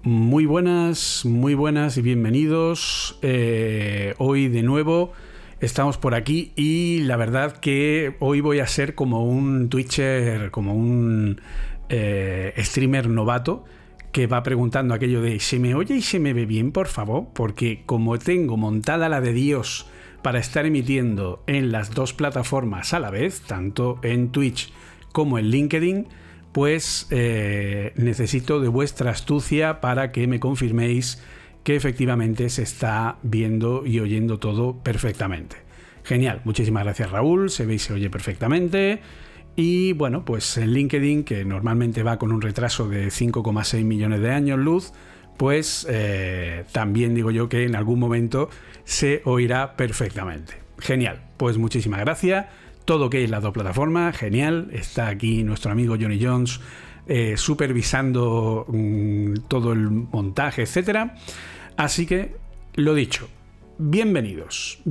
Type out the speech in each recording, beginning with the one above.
Muy buenas y bienvenidos. Hoy de nuevo estamos por aquí y la verdad que hoy voy a ser como un Twitcher, como un streamer novato que va preguntando aquello de ¿se me oye y se me ve bien, por favor? Porque como tengo montada la de Dios para estar emitiendo en las dos plataformas a la vez, tanto en Twitch como en LinkedIn, pues necesito de vuestra astucia para que me confirméis que efectivamente se está viendo y oyendo todo perfectamente. Genial, muchísimas gracias Raúl, se ve y se oye perfectamente. Y bueno, pues en LinkedIn, que normalmente va con un retraso de 5,6 millones de años luz, pues también digo yo que en algún momento se oirá perfectamente. Genial, pues muchísimas gracias. Todo ok en las dos plataformas, genial. Está aquí nuestro amigo Johnny Jones supervisando todo el montaje, etcétera. Así que, lo dicho, bienvenidos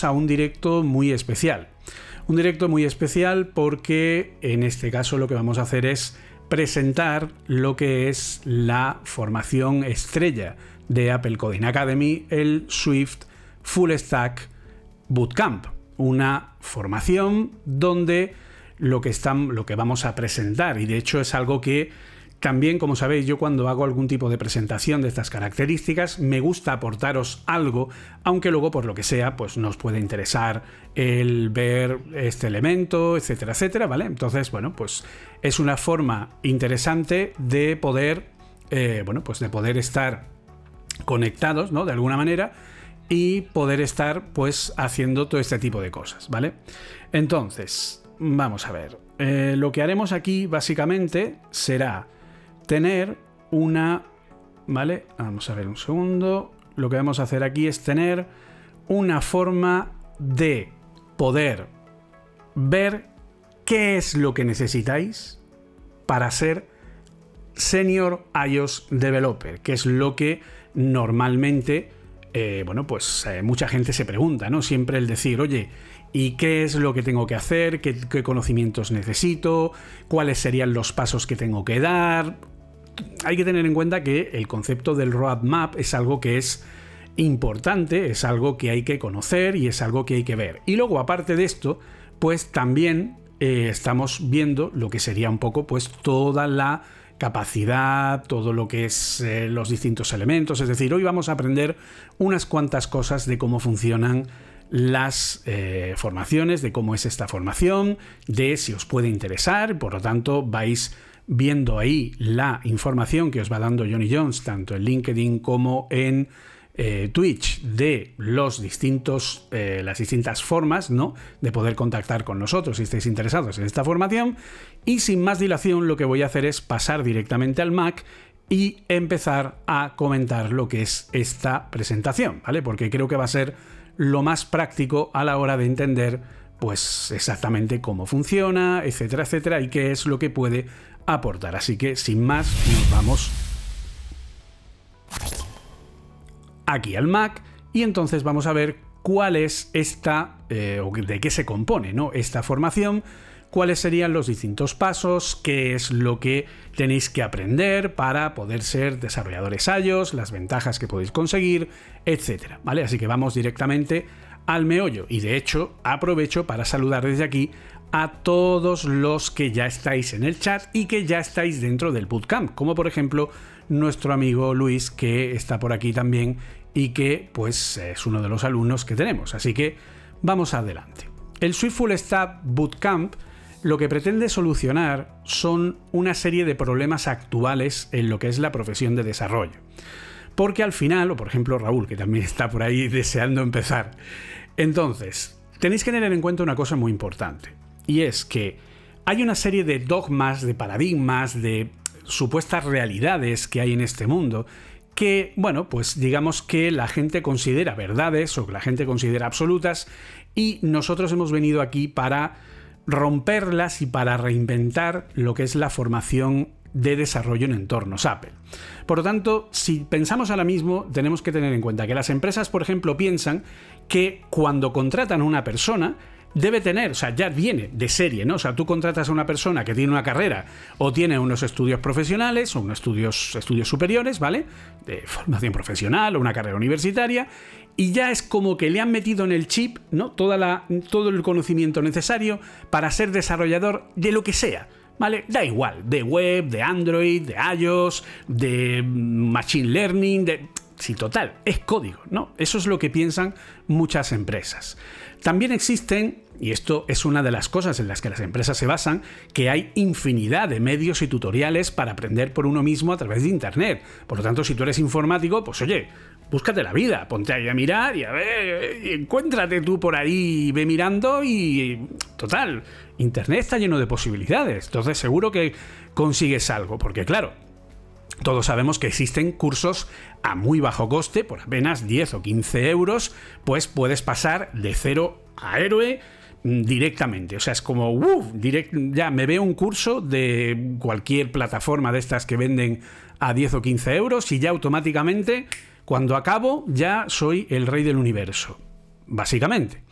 a un directo muy especial. Un directo muy especial porque en este caso lo que vamos a hacer es presentar lo que es la formación estrella de Apple Coding Academy, el Swift Full Stack Bootcamp. Una formación donde lo que vamos a presentar, y de hecho es algo que también, como sabéis, yo cuando hago algún tipo de presentación de estas características me gusta aportaros algo, aunque luego por lo que sea pues nos puede interesar el ver este elemento, etcétera, etcétera, ¿vale? Entonces, bueno, pues es una forma interesante de poder, de poder estar conectados, ¿no? De alguna manera, y poder estar pues haciendo todo este tipo de cosas, ¿vale? Entonces, vamos a ver. Lo que haremos aquí básicamente será tener una... ¿Vale? Vamos a ver un segundo. Lo que vamos a hacer aquí es tener una forma de poder ver qué es lo que necesitáis para ser Senior iOS Developer, que es lo que normalmente... mucha gente se pregunta, ¿no? Siempre el decir, oye, ¿y qué es lo que tengo que hacer? ¿Qué conocimientos necesito? ¿Cuáles serían los pasos que tengo que dar? Hay que tener en cuenta que el concepto del roadmap es algo que es importante, es algo que hay que conocer y es algo que hay que ver. Y luego, aparte de esto, pues también estamos viendo lo que sería un poco, pues, toda la capacidad, todo lo que es los distintos elementos. Es decir, hoy vamos a aprender unas cuantas cosas de cómo funcionan las formaciones, de cómo es esta formación, de si os puede interesar. Por lo tanto, vais viendo ahí la información que os va dando Johnny Jones, tanto en LinkedIn como en Twitch, de las distintas formas, ¿no?, de poder contactar con nosotros si estáis interesados en esta formación. Y sin más dilación, lo que voy a hacer es pasar directamente al Mac y empezar a comentar lo que es esta presentación, ¿vale? Porque creo que va a ser lo más práctico a la hora de entender pues exactamente cómo funciona, etcétera, etcétera, y qué es lo que puede aportar. Así que sin más, nos vamos aquí al Mac y entonces vamos a ver cuál es esta, o de qué se compone, ¿no?, esta formación, cuáles serían los distintos pasos, qué es lo que tenéis que aprender para poder ser desarrolladores iOS, las ventajas que podéis conseguir, etcétera, ¿vale? Así que vamos directamente al meollo y de hecho aprovecho para saludar desde aquí a todos los que ya estáis en el chat y que ya estáis dentro del bootcamp, como por ejemplo nuestro amigo Luis, que está por aquí también y que pues es uno de los alumnos que tenemos. Así que vamos adelante. El Swift Full Stack Bootcamp lo que pretende solucionar son una serie de problemas actuales en lo que es la profesión de desarrollo. Porque al final, o por ejemplo Raúl, que también está por ahí deseando empezar, entonces tenéis que tener en cuenta una cosa muy importante, y es que hay una serie de dogmas, de paradigmas, de supuestas realidades que hay en este mundo que, bueno, pues digamos que la gente considera verdades o que la gente considera absolutas, y nosotros hemos venido aquí para romperlas y para reinventar lo que es la formación de desarrollo en entornos Apple. Por lo tanto, si pensamos ahora mismo, tenemos que tener en cuenta que las empresas, por ejemplo, piensan que cuando contratan a una persona debe tener, o sea, ya viene de serie, ¿no? O sea, tú contratas a una persona que tiene una carrera o tiene unos estudios profesionales o unos estudios superiores, ¿vale? De formación profesional o una carrera universitaria, y ya es como que le han metido en el chip, ¿no? Todo el conocimiento necesario para ser desarrollador de lo que sea, ¿vale? Da igual, de web, de Android, de iOS, de Machine Learning, sí, total, es código, ¿no? Eso es lo que piensan muchas empresas. También existen, y esto es una de las cosas en las que las empresas se basan, que hay infinidad de medios y tutoriales para aprender por uno mismo a través de Internet. Por lo tanto, si tú eres informático, pues oye, búscate la vida, ponte ahí a mirar y a ver, encuéntrate tú por ahí, ve mirando y total, Internet está lleno de posibilidades. Entonces seguro que consigues algo, porque claro, todos sabemos que existen cursos a muy bajo coste, por apenas 10 o 15 euros, pues puedes pasar de cero a héroe directamente. O sea, es como, ya me veo un curso de cualquier plataforma de estas que venden a 10 o 15 euros y ya automáticamente, cuando acabo, ya soy el rey del universo, básicamente.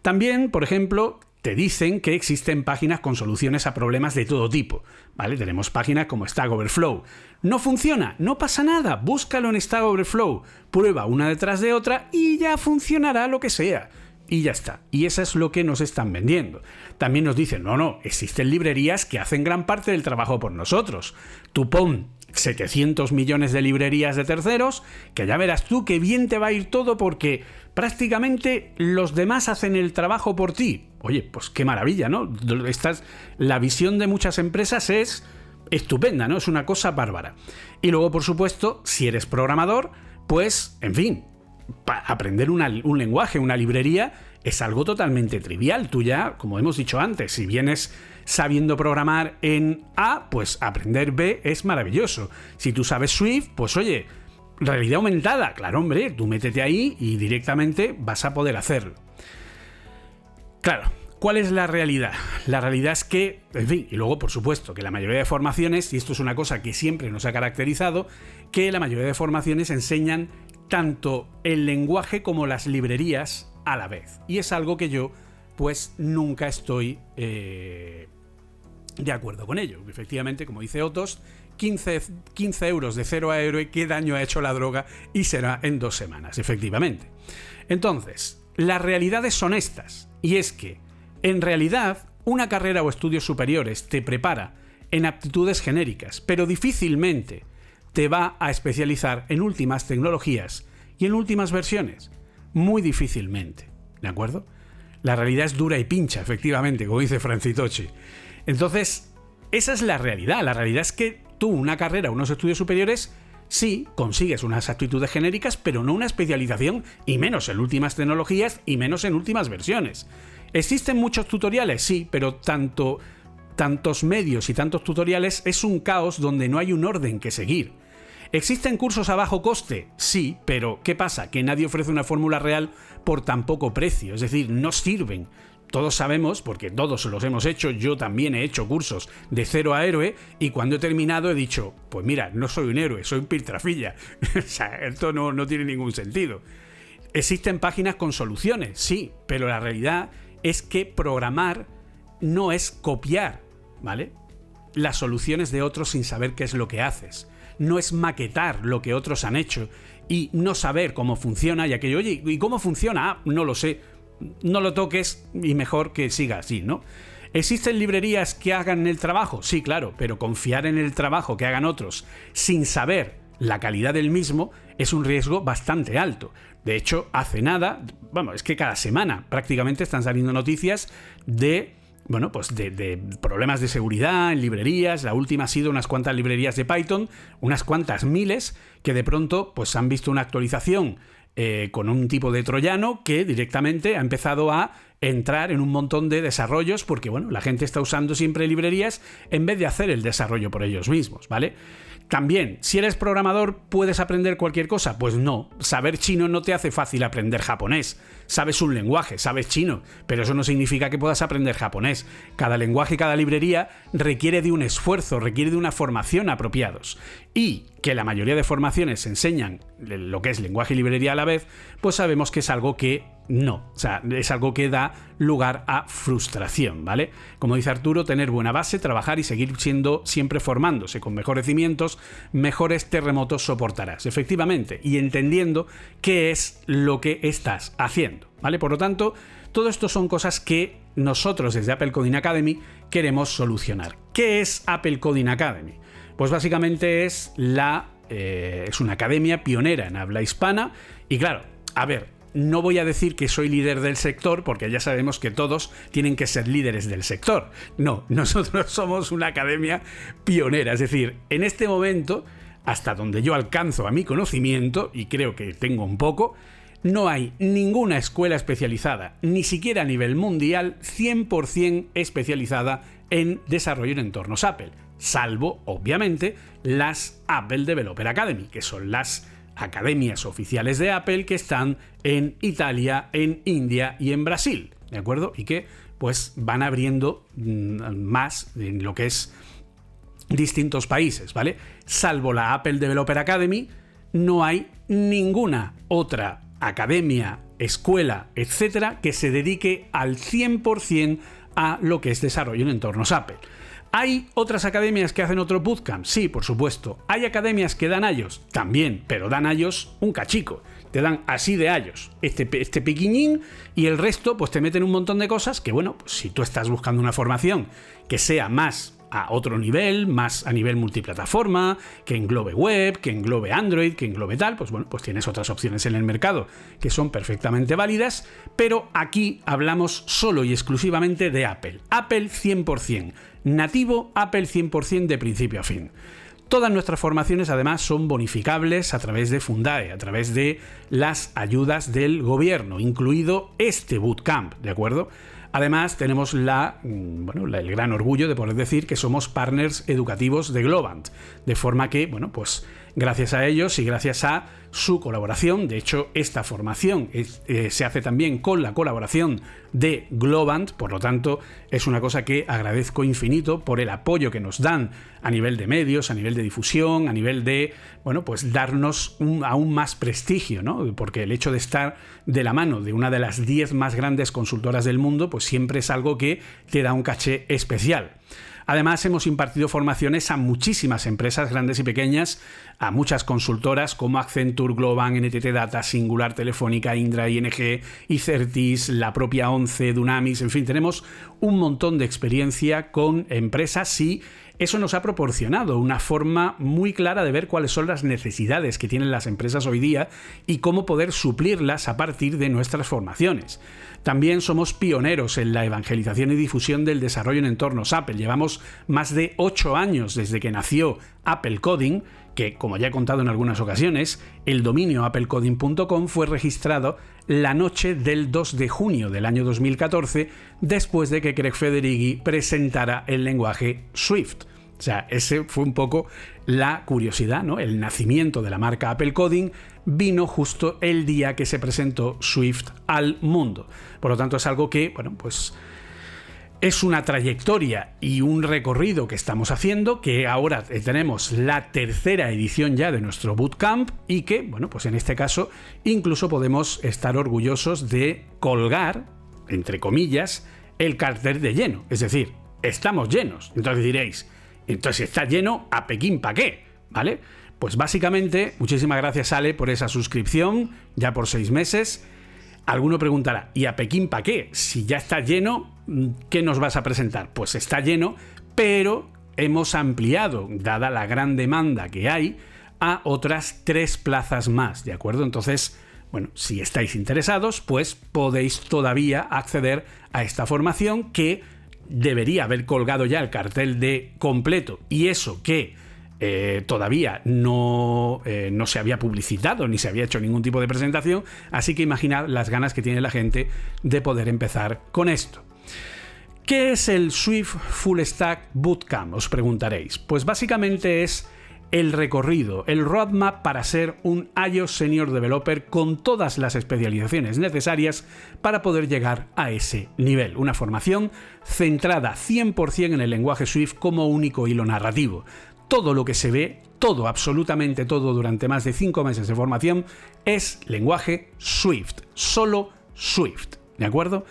También, por ejemplo, te dicen que existen páginas con soluciones a problemas de todo tipo, ¿vale? Tenemos páginas como Stack Overflow. ¿No funciona? No pasa nada, búscalo en Stack Overflow, prueba una detrás de otra y ya funcionará lo que sea. Y ya está. Y eso es lo que nos están vendiendo. También nos dicen, no, existen librerías que hacen gran parte del trabajo por nosotros. Tú pon 700 millones de librerías de terceros, que ya verás tú que bien te va a ir todo porque prácticamente los demás hacen el trabajo por ti. Oye, pues qué maravilla, ¿no? La visión de muchas empresas es estupenda, ¿no? Es una cosa bárbara. Y luego, por supuesto, si eres programador, pues, en fin, aprender un lenguaje, una librería, es algo totalmente trivial. Tú ya, como hemos dicho antes, si vienes sabiendo programar en A, pues aprender B es maravilloso. Si tú sabes Swift, pues oye, realidad aumentada, claro, hombre, tú métete ahí y directamente vas a poder hacerlo. Claro, ¿cuál es la realidad? La realidad es que, en fin, y luego por supuesto que la mayoría de formaciones, y esto es una cosa que siempre nos ha caracterizado, que la mayoría de formaciones enseñan tanto el lenguaje como las librerías a la vez. Y es algo que yo, pues, nunca estoy de acuerdo con ello. Efectivamente, como dice Otos, 15 euros de cero a héroe, ¿qué daño ha hecho la droga? Y será en 2 semanas, efectivamente. Entonces, las realidades son estas. Y es que, en realidad, una carrera o estudios superiores te prepara en aptitudes genéricas, pero difícilmente te va a especializar en últimas tecnologías y en últimas versiones. Muy difícilmente, ¿de acuerdo? La realidad es dura y pincha, efectivamente, como dice Francitochi. Entonces, esa es la realidad. La realidad es que tú, una carrera, unos estudios superiores, sí, consigues unas aptitudes genéricas, pero no una especialización, y menos en últimas tecnologías, y menos en últimas versiones. ¿Existen muchos tutoriales? Sí, pero tantos medios y tantos tutoriales es un caos donde no hay un orden que seguir. ¿Existen cursos a bajo coste? Sí, pero ¿qué pasa? Que nadie ofrece una fórmula real por tan poco precio, es decir, no sirven. Todos sabemos, porque todos los hemos hecho, yo también he hecho cursos de cero a héroe y cuando he terminado he dicho, pues mira, no soy un héroe, soy un piltrafilla. O sea, esto no tiene ningún sentido. ¿Existen páginas con soluciones? Sí, pero la realidad es que programar no es copiar, ¿vale? Las soluciones de otros sin saber qué es lo que haces. No es maquetar lo que otros han hecho y no saber cómo funciona y aquello, oye, ¿y cómo funciona? Ah, no lo sé. No lo toques y mejor que siga así, ¿no? ¿Existen librerías que hagan el trabajo? Sí, claro, pero confiar en el trabajo que hagan otros sin saber la calidad del mismo es un riesgo bastante alto. De hecho, hace nada, vamos, es que cada semana prácticamente están saliendo noticias de problemas de seguridad en librerías. La última ha sido unas cuantas librerías de Python, unas cuantas miles, que de pronto pues han visto una actualización con un tipo de troyano que directamente ha empezado a entrar en un montón de desarrollos porque, bueno, la gente está usando siempre librerías en vez de hacer el desarrollo por ellos mismos, ¿vale? También, si eres programador, ¿puedes aprender cualquier cosa? Pues no. Saber chino no te hace fácil aprender japonés. Sabes un lenguaje, sabes chino, pero eso no significa que puedas aprender japonés. Cada lenguaje y cada librería requiere de un esfuerzo, requiere de una formación apropiados. Y que la mayoría de formaciones enseñan lo que es lenguaje y librería a la vez, pues sabemos que es algo que no. O sea, es algo que da lugar a frustración, ¿vale? Como dice Arturo, tener buena base, trabajar y seguir siempre formándose. Con mejores cimientos, mejores terremotos soportarás. Efectivamente, y entendiendo qué es lo que estás haciendo, ¿vale? Por lo tanto, todo esto son cosas que nosotros desde Apple Coding Academy queremos solucionar. ¿Qué es Apple Coding Academy? Pues básicamente es una academia pionera en habla hispana y claro, a ver, no voy a decir que soy líder del sector porque ya sabemos que todos tienen que ser líderes del sector. No, nosotros somos una academia pionera, es decir, en este momento, hasta donde yo alcanzo a mi conocimiento, y creo que tengo un poco, no hay ninguna escuela especializada, ni siquiera a nivel mundial, 100% especializada en desarrollo en entornos Apple, salvo, obviamente, las Apple Developer Academy, que son las academias oficiales de Apple que están en Italia, en India y en Brasil, ¿de acuerdo? Y que pues van abriendo más en lo que es distintos países, ¿vale? Salvo la Apple Developer Academy, no hay ninguna otra academia, escuela, etcétera, que se dedique al 100% a lo que es desarrollo en entornos Apple. ¿Hay otras academias que hacen otro bootcamp? Sí, por supuesto. ¿Hay academias que dan iOS? También, pero dan iOS un cachico. Te dan así de iOS, este pequeñín, y el resto pues te meten un montón de cosas que, bueno, pues si tú estás buscando una formación que sea más a otro nivel, más a nivel multiplataforma, que englobe web, que englobe Android, que englobe tal, pues bueno, pues tienes otras opciones en el mercado que son perfectamente válidas, pero aquí hablamos solo y exclusivamente de Apple. Apple 100%, nativo Apple 100% de principio a fin. Todas nuestras formaciones además son bonificables a través de Fundae, a través de las ayudas del gobierno, incluido este bootcamp, ¿de acuerdo? Además, tenemos el gran orgullo de poder decir que somos partners educativos de Globant, de forma que, bueno, pues gracias a ellos y gracias a su colaboración, de hecho, esta formación se hace también con la colaboración de Globant, por lo tanto, es una cosa que agradezco infinito por el apoyo que nos dan a nivel de medios, a nivel de difusión, a nivel de, bueno, pues darnos aún más prestigio, ¿no? Porque el hecho de estar de la mano de una de las 10 más grandes consultoras del mundo, pues siempre es algo que te da un caché especial. Además, hemos impartido formaciones a muchísimas empresas grandes y pequeñas, a muchas consultoras como Accenture, Globant, NTT Data, Singular, Telefónica, Indra, ING, Icertis, la propia ONCE, Dunamis, en fin, tenemos un montón de experiencia con empresas y eso nos ha proporcionado una forma muy clara de ver cuáles son las necesidades que tienen las empresas hoy día y cómo poder suplirlas a partir de nuestras formaciones. También somos pioneros en la evangelización y difusión del desarrollo en entornos Apple. Llevamos más de 8 años desde que nació Apple Coding, que, como ya he contado en algunas ocasiones, el dominio applecoding.com fue registrado la noche del 2 de junio del año 2014, después de que Craig Federighi presentara el lenguaje Swift. O sea, ese fue un poco la curiosidad, ¿no? El nacimiento de la marca Apple Coding vino justo el día que se presentó Swift al mundo. Por lo tanto, es algo que, bueno, pues es una trayectoria y un recorrido que estamos haciendo, que ahora tenemos la tercera edición ya de nuestro bootcamp y que, bueno, pues en este caso incluso podemos estar orgullosos de colgar, entre comillas, el cartel de lleno. Es decir, estamos llenos. Entonces diréis, entonces si está lleno, ¿a Pekín para qué? ¿Vale? Pues básicamente, muchísimas gracias, Ale, por esa suscripción, ya por 6 meses. Alguno preguntará, ¿y a Pekín para qué? Si ya está lleno, ¿qué nos vas a presentar? Pues está lleno, pero hemos ampliado, dada la gran demanda que hay, a otras 3 plazas más, ¿de acuerdo? Entonces, bueno, si estáis interesados, pues podéis todavía acceder a esta formación que debería haber colgado ya el cartel de completo, y eso que todavía no se había publicitado ni se había hecho ningún tipo de presentación, así que imaginad las ganas que tiene la gente de poder empezar con esto. ¿Qué es el Swift Full Stack Bootcamp? Os preguntaréis. Pues básicamente es el recorrido, el roadmap para ser un iOS Senior Developer con todas las especializaciones necesarias para poder llegar a ese nivel. Una formación centrada 100% en el lenguaje Swift como único hilo narrativo. Todo lo que se ve, todo, absolutamente todo, durante más de 5 meses de formación es lenguaje Swift, solo Swift, ¿de acuerdo?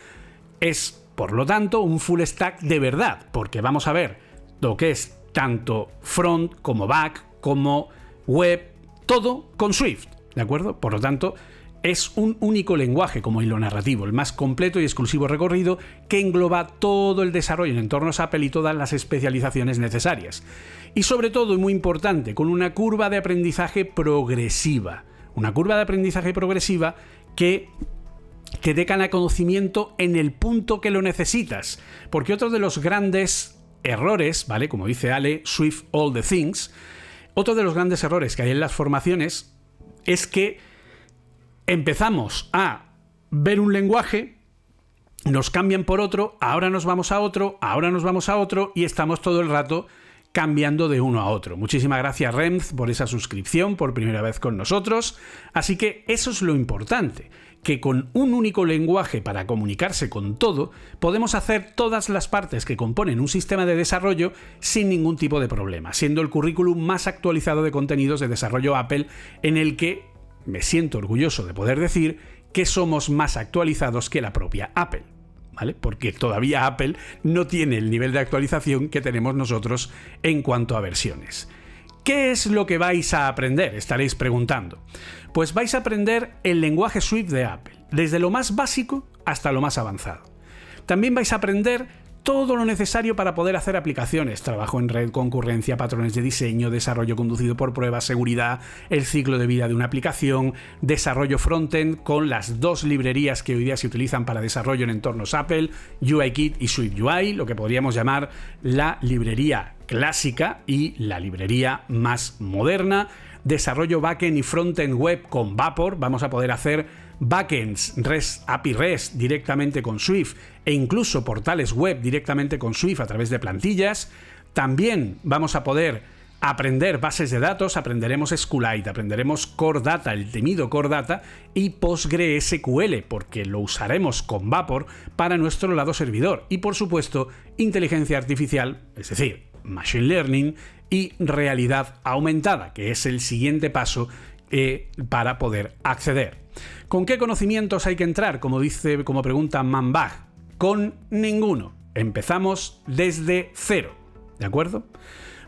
Es, por lo tanto, un full stack de verdad, porque vamos a ver lo que es tanto front como back, como web, todo con Swift, ¿de acuerdo? Por lo tanto, es un único lenguaje como hilo narrativo, el más completo y exclusivo recorrido que engloba todo el desarrollo en entornos Apple y todas las especializaciones necesarias. Y sobre todo, y muy importante, con una curva de aprendizaje progresiva. Una curva de aprendizaje progresiva que te gana conocimiento en el punto que lo necesitas. Porque otro de los grandes errores, ¿vale? Como dice Ale, Swift all the things, otro de los grandes errores que hay en las formaciones es que empezamos a ver un lenguaje, nos cambian por otro, ahora nos vamos a otro, ahora nos vamos a otro y estamos todo el rato cambiando de uno a otro. Muchísimas gracias, Remz, por esa suscripción por primera vez con nosotros. Así que eso es lo importante, que con un único lenguaje para comunicarse con todo, podemos hacer todas las partes que componen un sistema de desarrollo sin ningún tipo de problema, siendo el currículum más actualizado de contenidos de desarrollo Apple, en el que me siento orgulloso de poder decir que somos más actualizados que la propia Apple, ¿vale? Porque todavía Apple no tiene el nivel de actualización que tenemos nosotros en cuanto a versiones. ¿Qué es lo que vais a aprender?, estaréis preguntando. Pues vais a aprender el lenguaje Swift de Apple, desde lo más básico hasta lo más avanzado. También vais a aprender todo lo necesario para poder hacer aplicaciones, trabajo en red, concurrencia, patrones de diseño, desarrollo conducido por pruebas, seguridad, el ciclo de vida de una aplicación, desarrollo frontend con las dos librerías que hoy día se utilizan para desarrollo en entornos Apple, UIKit y SwiftUI, lo que podríamos llamar la librería clásica y la librería más moderna, desarrollo backend y frontend web con Vapor, vamos a poder hacer backends, API REST directamente con Swift e incluso portales web directamente con Swift a través de plantillas. También vamos a poder aprender bases de datos, aprenderemos SQLite, aprenderemos Core Data, el temido Core Data, y PostgreSQL, porque lo usaremos con Vapor para nuestro lado servidor. Y por supuesto, inteligencia artificial, es decir, Machine Learning y realidad aumentada, que es el siguiente paso para poder acceder. ¿Con qué conocimientos hay que entrar? Como pregunta Manbach. Con ninguno. Empezamos desde cero, ¿de acuerdo?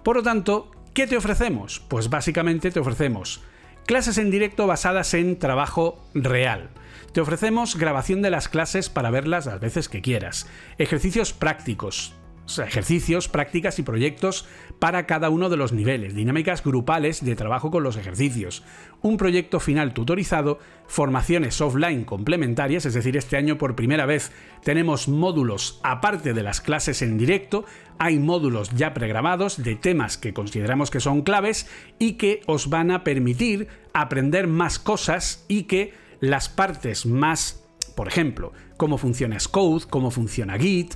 Por lo tanto, ¿qué te ofrecemos? Pues básicamente te ofrecemos clases en directo basadas en trabajo real. Te ofrecemos grabación de las clases para verlas las veces que quieras. Ejercicios prácticos. Ejercicios, prácticas y proyectos para cada uno de los niveles, dinámicas grupales de trabajo con los ejercicios, un proyecto final tutorizado, formaciones offline complementarias, es decir, este año por primera vez tenemos módulos aparte de las clases en directo, hay módulos ya pregrabados de temas que consideramos que son claves y que os van a permitir aprender más cosas y que las partes más, por ejemplo, cómo funciona Xcode, cómo funciona Git,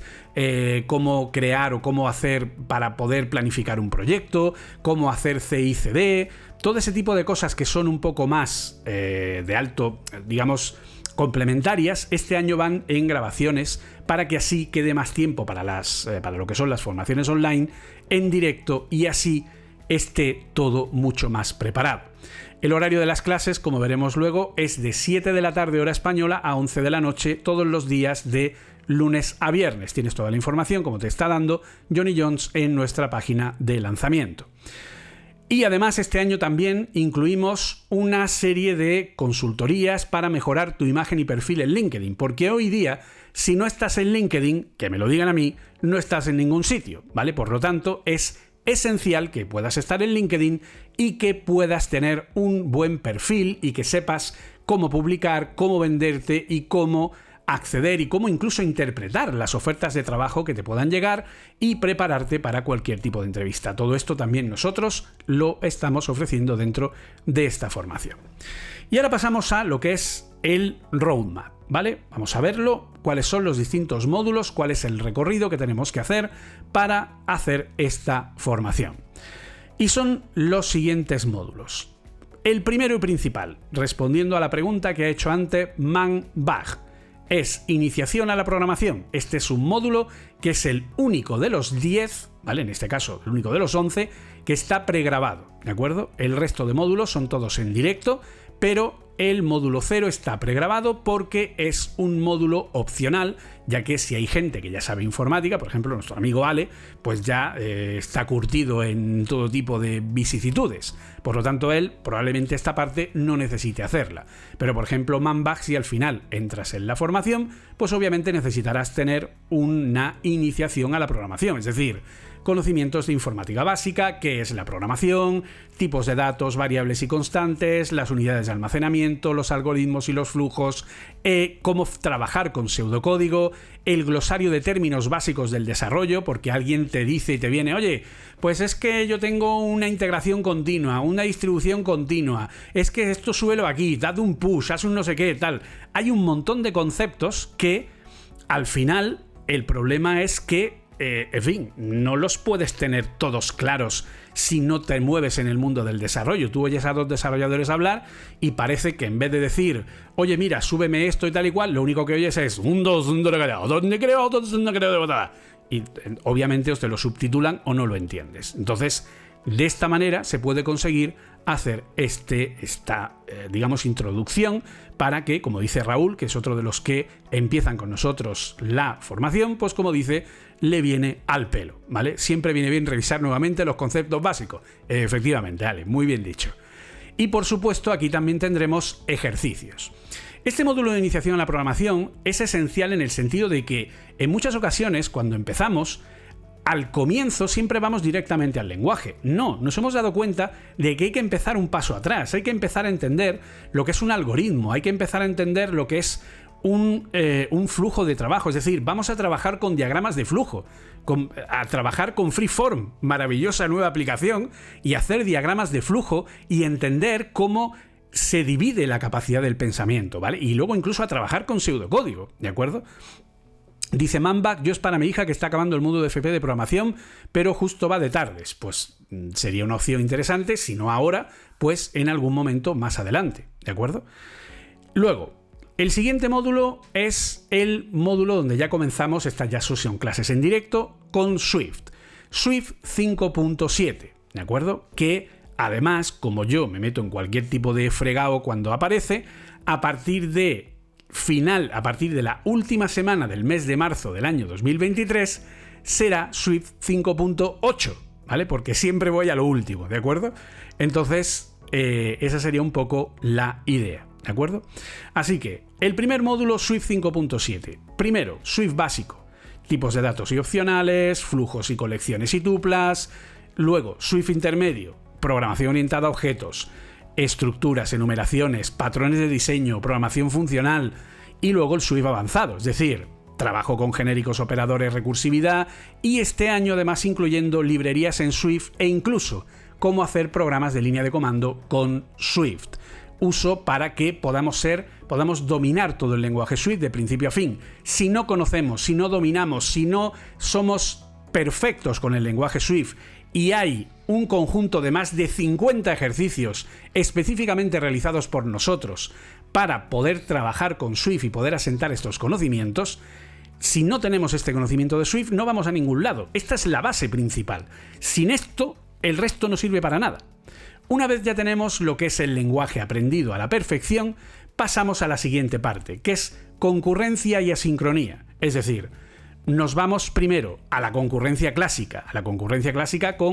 cómo crear o cómo hacer para poder planificar un proyecto, cómo hacer CI/CD, todo ese tipo de cosas que son un poco más de alto, digamos, complementarias, este año van en grabaciones para que así quede más tiempo para lo que son las formaciones online en directo y así esté todo mucho más preparado. El horario de las clases, como veremos luego, es de 7 de la tarde hora española a 11 de la noche todos los días de lunes a viernes. Tienes toda la información, como te está dando Johnny Jones, en nuestra página de lanzamiento. Y además este año también incluimos una serie de consultorías para mejorar tu imagen y perfil en LinkedIn, porque hoy día, si no estás en LinkedIn, que me lo digan a mí, no estás en ningún sitio, ¿vale? Por lo tanto, es esencial que puedas estar en LinkedIn y que puedas tener un buen perfil y que sepas cómo publicar, cómo venderte y cómo acceder y cómo incluso interpretar las ofertas de trabajo que te puedan llegar y prepararte para cualquier tipo de entrevista. Todo esto también nosotros lo estamos ofreciendo dentro de esta formación. Y ahora pasamos a lo que es el roadmap, ¿vale? Vamos a verlo, cuáles son los distintos módulos, cuál es el recorrido que tenemos que hacer para hacer esta formación. Y son los siguientes módulos. El primero y principal, respondiendo a la pregunta que ha hecho antes Manbach, es iniciación a la programación. Este es un módulo que es el único de los 10, ¿vale? En este caso, el único de los 11, que está pregrabado, ¿de acuerdo? El resto de módulos son todos en directo, pero el módulo 0 está pregrabado porque es un módulo opcional, ya que si hay gente que ya sabe informática, por ejemplo nuestro amigo Ale, pues ya está curtido en todo tipo de vicisitudes. Por lo tanto, él probablemente esta parte no necesite hacerla. Pero por ejemplo, Manbach, si al final entras en la formación, pues obviamente necesitarás tener una iniciación a la programación, es decir, conocimientos de informática básica, qué es la programación, tipos de datos, variables y constantes, las unidades de almacenamiento, los algoritmos y los flujos, cómo trabajar con pseudocódigo, el glosario de términos básicos del desarrollo, porque alguien te dice y te viene, oye, pues es que yo tengo una integración continua, una distribución continua, es que esto suelo aquí, dad un push, haz un no sé qué, tal. Hay un montón de conceptos que, al final, el problema es que en fin, no los puedes tener todos claros si no te mueves en el mundo del desarrollo. Tú oyes a dos desarrolladores hablar y parece que en vez de decir, oye, mira, súbeme esto y tal y cual, lo único que oyes es ¿dónde creo? Y obviamente os te lo subtitulan o no lo entiendes. Entonces, de esta manera se puede conseguir hacer esta introducción para que, como dice Raúl, que es otro de los que empiezan con nosotros la formación, pues como dice, le viene al pelo, ¿vale? Siempre viene bien revisar nuevamente los conceptos básicos. Efectivamente, Ale, muy bien dicho. Y por supuesto, aquí también tendremos ejercicios. Este módulo de iniciación a la programación es esencial en el sentido de que, en muchas ocasiones, cuando empezamos, al comienzo siempre vamos directamente al lenguaje. No, nos hemos dado cuenta de que hay que empezar un paso atrás, hay que empezar a entender lo que es un algoritmo, hay que empezar a entender lo que es un flujo de trabajo, es decir, vamos a trabajar con diagramas de flujo, a trabajar con Freeform, maravillosa nueva aplicación, y hacer diagramas de flujo y entender cómo se divide la capacidad del pensamiento, ¿vale? Y luego incluso a trabajar con pseudocódigo, ¿de acuerdo? Dice Manbach, yo es para mi hija que está acabando el módulo de FP de programación, pero justo va de tardes. Pues sería una opción interesante, si no ahora, pues en algún momento más adelante, ¿de acuerdo? Luego, el siguiente módulo es el módulo donde ya comenzamos, estas ya son clases en directo, con Swift. Swift 5.7, ¿de acuerdo? Que además, como yo me meto en cualquier tipo de fregado cuando aparece, a partir de la última semana del mes de marzo del año 2023, será Swift 5.8, ¿vale? Porque siempre voy a lo último, ¿de acuerdo? Entonces, esa sería un poco la idea, ¿de acuerdo? Así que, el primer módulo, Swift 5.7. Primero, Swift básico, tipos de datos y opcionales, flujos y colecciones y tuplas. Luego, Swift intermedio, programación orientada a objetos, estructuras, enumeraciones, patrones de diseño, programación funcional, y luego el Swift avanzado, es decir, trabajo con genéricos, operadores, recursividad, y este año además incluyendo librerías en Swift e incluso cómo hacer programas de línea de comando con Swift. Uso para que podamos dominar todo el lenguaje Swift de principio a fin. Si no conocemos, si no dominamos, si no somos perfectos con el lenguaje Swift y hay un conjunto de más de 50 ejercicios específicamente realizados por nosotros para poder trabajar con Swift y poder asentar estos conocimientos, si no tenemos este conocimiento de Swift no vamos a ningún lado. Esta es la base principal. Sin esto, el resto no sirve para nada. Una vez ya tenemos lo que es el lenguaje aprendido a la perfección, pasamos a la siguiente parte, que es concurrencia y asincronía. Es decir, nos vamos primero a la concurrencia clásica con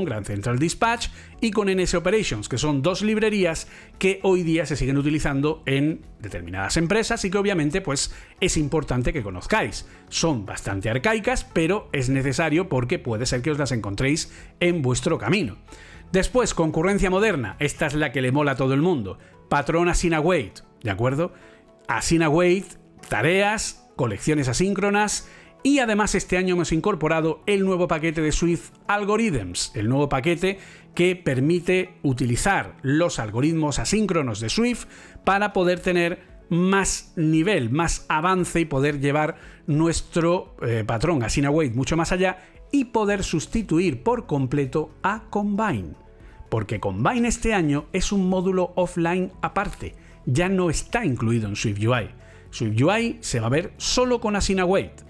Grand Central Dispatch y con NS Operations, que son dos librerías que hoy día se siguen utilizando en determinadas empresas y que obviamente pues es importante que conozcáis. Son bastante arcaicas, pero es necesario porque puede ser que os las encontréis en vuestro camino. Después, concurrencia moderna, esta es la que le mola a todo el mundo. Patrón async-await, ¿de acuerdo? Async-await, tareas, colecciones asíncronas. Y además este año hemos incorporado el nuevo paquete de Swift Algorithms, el nuevo paquete que permite utilizar los algoritmos asíncronos de Swift para poder tener más nivel, más avance y poder llevar nuestro patrón async-await mucho más allá y poder sustituir por completo a Combine. Porque Combine este año es un módulo offline aparte, ya no está incluido en SwiftUI. SwiftUI se va a ver solo con async-await.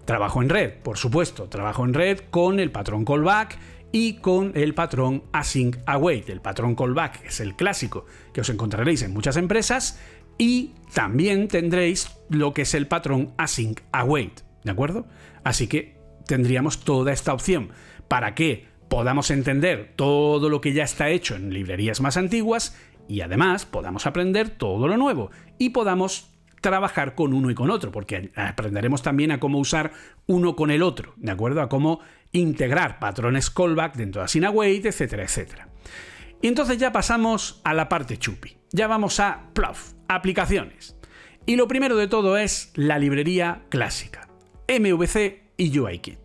Trabajo en red, por supuesto, trabajo en red con el patrón callback y con el patrón async await, el patrón callback, que es el clásico que os encontraréis en muchas empresas, y también tendréis lo que es el patrón async await, ¿de acuerdo? Así que tendríamos toda esta opción para que podamos entender todo lo que ya está hecho en librerías más antiguas y además podamos aprender todo lo nuevo y podamos trabajar con uno y con otro, porque aprenderemos también a cómo usar uno con el otro, ¿de acuerdo? A cómo integrar patrones callback dentro de async await, etcétera, etcétera. Y entonces ya pasamos a la parte chupi. Ya vamos a Plof, aplicaciones. Y lo primero de todo es la librería clásica, MVC y UIKit.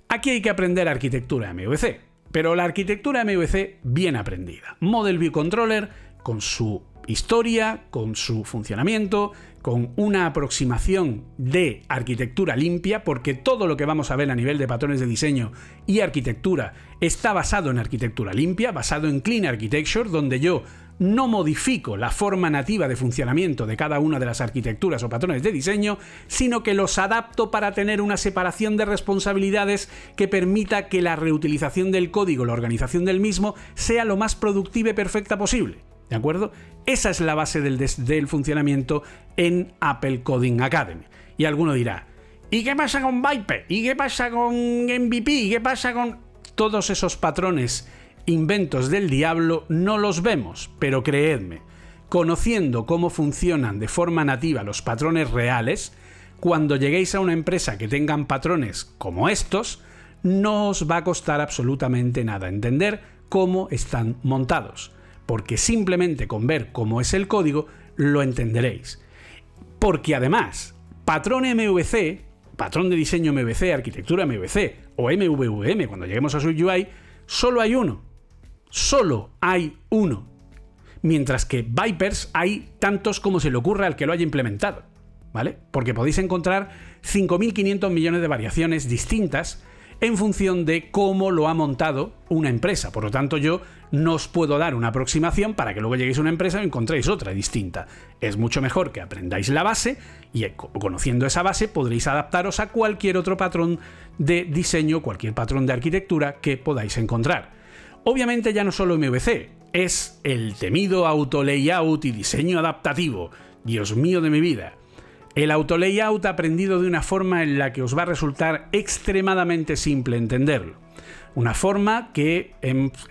Aquí hay que aprender arquitectura MVC, pero la arquitectura MVC bien aprendida. Model View Controller con su historia, con su funcionamiento, con una aproximación de arquitectura limpia, porque todo lo que vamos a ver a nivel de patrones de diseño y arquitectura está basado en arquitectura limpia, basado en Clean Architecture, donde yo no modifico la forma nativa de funcionamiento de cada una de las arquitecturas o patrones de diseño, sino que los adapto para tener una separación de responsabilidades que permita que la reutilización del código, la organización del mismo, sea lo más productiva y perfecta posible. ¿De acuerdo? Esa es la base del funcionamiento en Apple Coding Academy. Y alguno dirá, ¿y qué pasa con Viper? ¿Y qué pasa con MVP? ¿Y qué pasa con todos esos patrones inventos del diablo? No los vemos, pero creedme, conociendo cómo funcionan de forma nativa los patrones reales, cuando lleguéis a una empresa que tengan patrones como estos, no os va a costar absolutamente nada entender cómo están montados, porque simplemente con ver cómo es el código lo entenderéis. Porque además, patrón MVC, patrón de diseño MVC, arquitectura MVC o MVVM, cuando lleguemos a su UI, solo hay uno. Solo hay uno. Mientras que Vipers hay tantos como se le ocurra al que lo haya implementado, ¿vale? Porque podéis encontrar 5.500 millones de variaciones distintas en función de cómo lo ha montado una empresa. Por lo tanto, yo no os puedo dar una aproximación para que luego lleguéis a una empresa y encontréis otra distinta. Es mucho mejor que aprendáis la base y conociendo esa base podréis adaptaros a cualquier otro patrón de diseño, cualquier patrón de arquitectura que podáis encontrar. Obviamente ya no solo MVC, es el temido auto-layout y diseño adaptativo. Dios mío de mi vida. El auto-layout aprendido de una forma en la que os va a resultar extremadamente simple entenderlo. Una forma que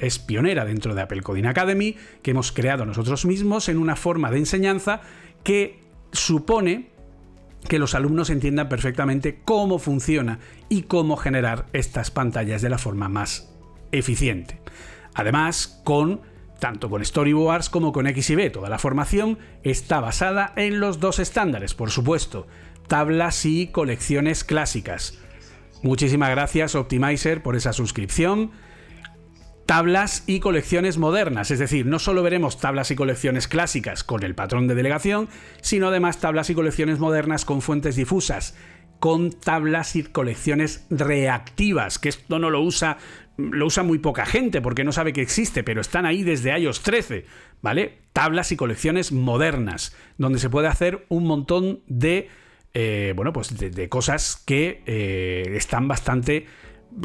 es pionera dentro de Apple Coding Academy, que hemos creado nosotros mismos en una forma de enseñanza que supone que los alumnos entiendan perfectamente cómo funciona y cómo generar estas pantallas de la forma más eficiente. Además, tanto con Storyboards como con XIB, toda la formación está basada en los dos estándares, por supuesto, tablas y colecciones clásicas. Muchísimas gracias Optimizer por esa suscripción. Tablas y colecciones modernas, es decir, no solo veremos tablas y colecciones clásicas con el patrón de delegación, sino además tablas y colecciones modernas con fuentes difusas, con tablas y colecciones reactivas, que esto no lo usa muy poca gente porque no sabe que existe, pero están ahí desde iOS 13, ¿vale? Tablas y colecciones modernas, donde se puede hacer un montón de cosas que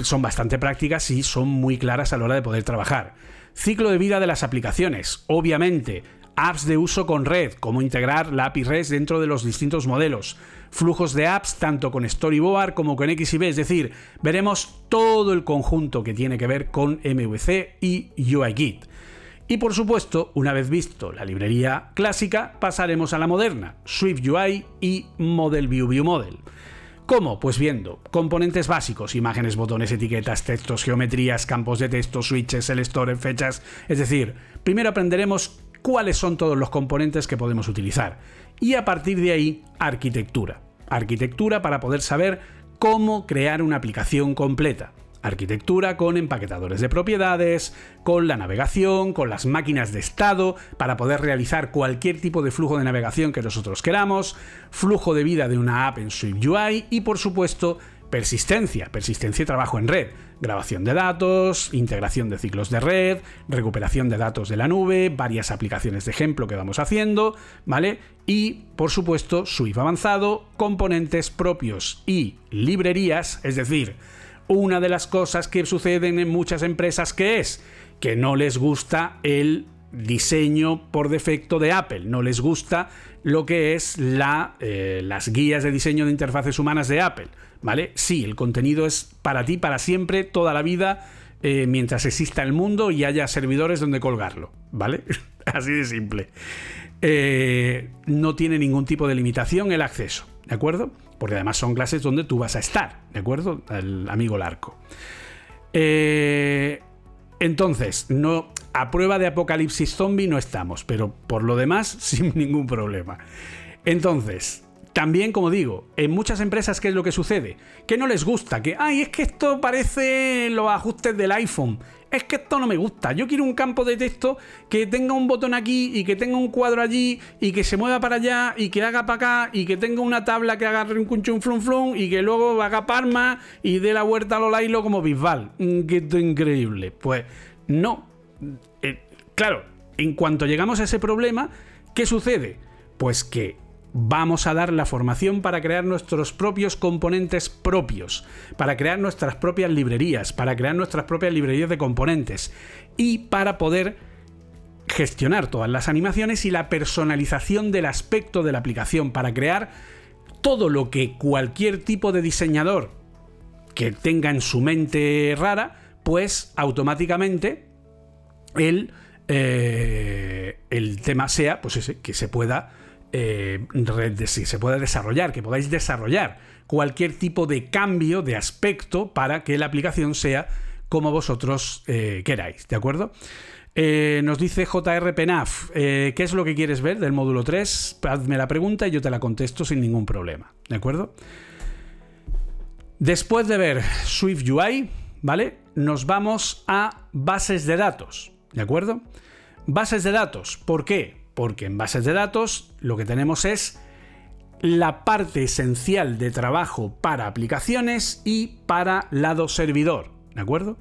son bastante prácticas y son muy claras a la hora de poder trabajar. Ciclo de vida de las aplicaciones, obviamente. Apps de uso con red, cómo integrar la API REST dentro de los distintos modelos. Flujos de apps tanto con Storyboard como con XIB, es decir, veremos todo el conjunto que tiene que ver con MVC y UIKit. Y por supuesto, una vez visto la librería clásica, pasaremos a la moderna, SwiftUI y Model View View Model. ¿Cómo? Pues viendo componentes básicos, imágenes, botones, etiquetas, textos, geometrías, campos de texto, switches, selectores, fechas. Es decir, primero aprenderemos cuáles son todos los componentes que podemos utilizar. Y a partir de ahí, arquitectura. Arquitectura para poder saber cómo crear una aplicación completa. Arquitectura con empaquetadores de propiedades, con la navegación, con las máquinas de estado, para poder realizar cualquier tipo de flujo de navegación que nosotros queramos, flujo de vida de una app en SwiftUI y, por supuesto, persistencia y trabajo en red, grabación de datos, integración de ciclos de red, recuperación de datos de la nube, varias aplicaciones de ejemplo que vamos haciendo, ¿vale? Y, por supuesto, Swift avanzado, componentes propios y librerías, es decir, una de las cosas que suceden en muchas empresas, que es que no les gusta el diseño por defecto de Apple, no les gusta lo que es las guías de diseño de interfaces humanas de Apple, ¿vale? Sí, el contenido es para ti, para siempre, toda la vida, mientras exista el mundo y haya servidores donde colgarlo, ¿vale? Así de simple. No tiene ningún tipo de limitación el acceso, ¿de acuerdo? Porque además son clases donde tú vas a estar, ¿de acuerdo? El amigo Larco. Entonces, no, a prueba de apocalipsis zombie no estamos, pero por lo demás, sin ningún problema. Entonces, también, como digo, en muchas empresas, ¿qué es lo que sucede? Que no les gusta, que, ay, es que esto parece los ajustes del iPhone. Es que esto no me gusta. Yo quiero un campo de texto que tenga un botón aquí y que tenga un cuadro allí y que se mueva para allá y que haga para acá y que tenga una tabla que haga un cunchun flum flum y que luego haga palma y dé la vuelta a lo lailo como Bisbal. Que esto es increíble. Pues no. Claro, en cuanto llegamos a ese problema, ¿qué sucede? Pues que vamos a dar la formación para crear nuestros propios componentes propios, para crear nuestras propias librerías, para crear nuestras propias librerías de componentes y para poder gestionar todas las animaciones y la personalización del aspecto de la aplicación, para crear todo lo que cualquier tipo de diseñador que tenga en su mente rara, pues automáticamente el tema sea, pues ese, que se pueda desarrollar, que podáis desarrollar cualquier tipo de cambio de aspecto para que la aplicación sea como vosotros queráis, ¿de acuerdo? Nos dice JR Penaf, ¿qué es lo que quieres ver del módulo 3? Hazme la pregunta y yo te la contesto sin ningún problema, ¿de acuerdo? Después de ver Swift UI, ¿vale? Nos vamos a bases de datos, ¿de acuerdo? Bases de datos, ¿por qué? Porque en bases de datos lo que tenemos es la parte esencial de trabajo para aplicaciones y para lado servidor, ¿de acuerdo?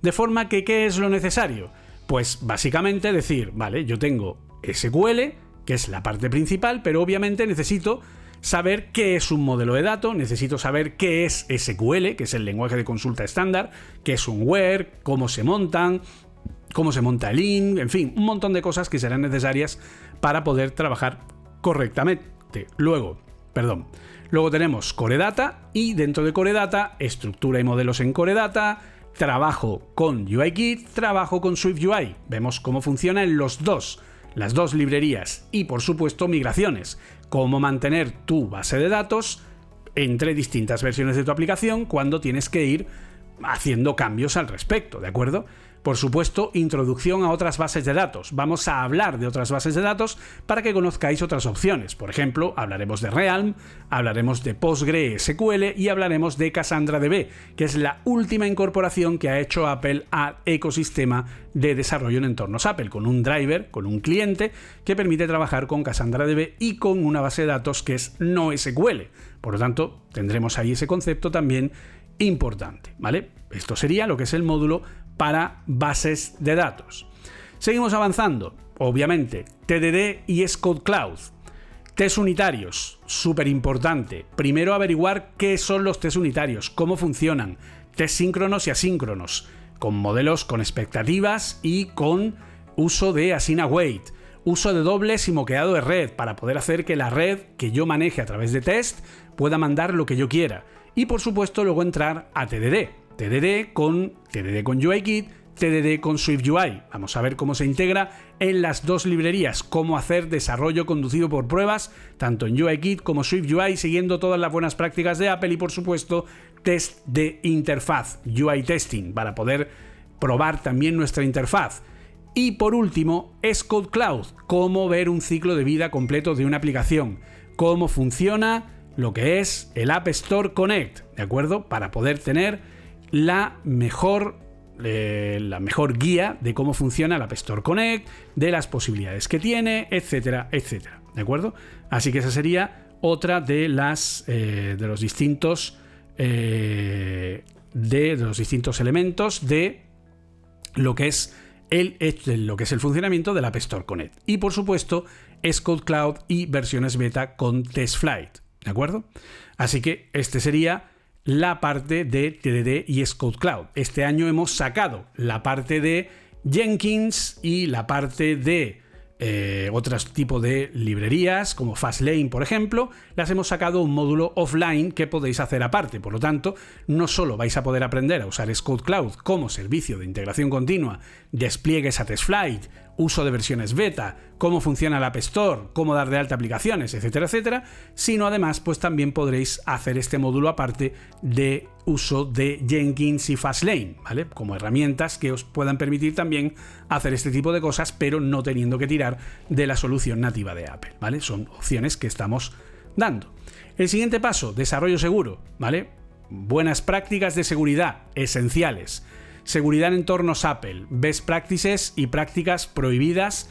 De forma que, ¿qué es lo necesario? Pues básicamente decir, vale, yo tengo SQL, que es la parte principal, pero obviamente necesito saber qué es un modelo de datos, necesito saber qué es SQL, que es el lenguaje de consulta estándar, qué es un where, cómo se montan, cómo se monta el IN, en fin, un montón de cosas que serán necesarias para poder trabajar correctamente. Luego tenemos Core Data y dentro de Core Data, estructura y modelos en Core Data, trabajo con UIKit, trabajo con Swift UI. Vemos cómo funcionan las dos librerías y, por supuesto, migraciones. Cómo mantener tu base de datos entre distintas versiones de tu aplicación cuando tienes que ir haciendo cambios al respecto, ¿de acuerdo? Por supuesto, introducción a otras bases de datos. Vamos a hablar de otras bases de datos para que conozcáis otras opciones. Por ejemplo, hablaremos de Realm, hablaremos de PostgreSQL y hablaremos de CassandraDB, que es la última incorporación que ha hecho Apple al ecosistema de desarrollo en entornos Apple, con un driver, con un cliente que permite trabajar con CassandraDB y con una base de datos que es NoSQL. Por lo tanto, tendremos ahí ese concepto también importante, ¿vale? Esto sería lo que es el módulo para bases de datos. Seguimos avanzando. Obviamente, TDD y Xcode Cloud. Test unitarios, súper importante. Primero averiguar qué son los test unitarios, cómo funcionan. Test síncronos y asíncronos, con modelos con expectativas y con uso de async await. Uso de dobles y moqueado de red para poder hacer que la red que yo maneje a través de test pueda mandar lo que yo quiera. Y por supuesto luego entrar a TDD. TDD con UIKit, TDD con Swift UI. Vamos a ver cómo se integra en las dos librerías, cómo hacer desarrollo conducido por pruebas, tanto en UIKit como Swift UI, siguiendo todas las buenas prácticas de Apple y por supuesto test de interfaz, UI testing, para poder probar también nuestra interfaz. Y por último, Xcode Cloud, cómo ver un ciclo de vida completo de una aplicación, cómo funciona lo que es el App Store Connect, ¿de acuerdo? Para poder tener la mejor guía de cómo funciona el App Store Connect, de las posibilidades que tiene, etcétera, etcétera, ¿de acuerdo? Así que esa sería otra de los distintos elementos de lo que es el funcionamiento del App Store Connect. Y por supuesto, Xcode Cloud y versiones beta con TestFlight, ¿de acuerdo? Así que este sería la parte de TDD y Xcode Cloud. Este año hemos sacado la parte de Jenkins y la parte de otros tipos de librerías como Fastlane, por ejemplo. Las hemos sacado un módulo offline que podéis hacer aparte. Por lo tanto, no solo vais a poder aprender a usar Xcode Cloud como servicio de integración continua, despliegue Satisflight, uso de versiones beta, cómo funciona la App Store, cómo dar de alta aplicaciones, etcétera, etcétera, sino además pues también podréis hacer este módulo aparte de uso de Jenkins y Fastlane, ¿vale? Como herramientas que os puedan permitir también hacer este tipo de cosas, pero no teniendo que tirar de la solución nativa de Apple, ¿vale? Son opciones que estamos dando. El siguiente paso, desarrollo seguro, ¿vale? Buenas prácticas de seguridad, esenciales. Seguridad en entornos Apple, best practices y prácticas prohibidas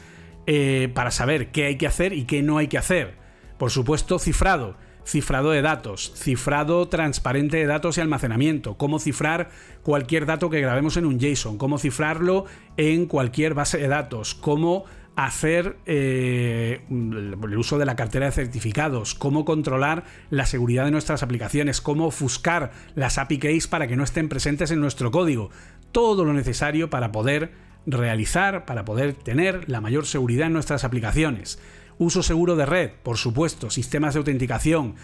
para saber qué hay que hacer y qué no hay que hacer. Por supuesto, cifrado de datos, cifrado transparente de datos y almacenamiento, cómo cifrar cualquier dato que grabemos en un JSON, cómo cifrarlo en cualquier base de datos, cómo hacer el uso de la cartera de certificados, cómo controlar la seguridad de nuestras aplicaciones, cómo ofuscar las API keys para que no estén presentes en nuestro código. Todo lo necesario para poder realizar, para poder tener la mayor seguridad en nuestras aplicaciones. Uso seguro de red, por supuesto, sistemas de autenticación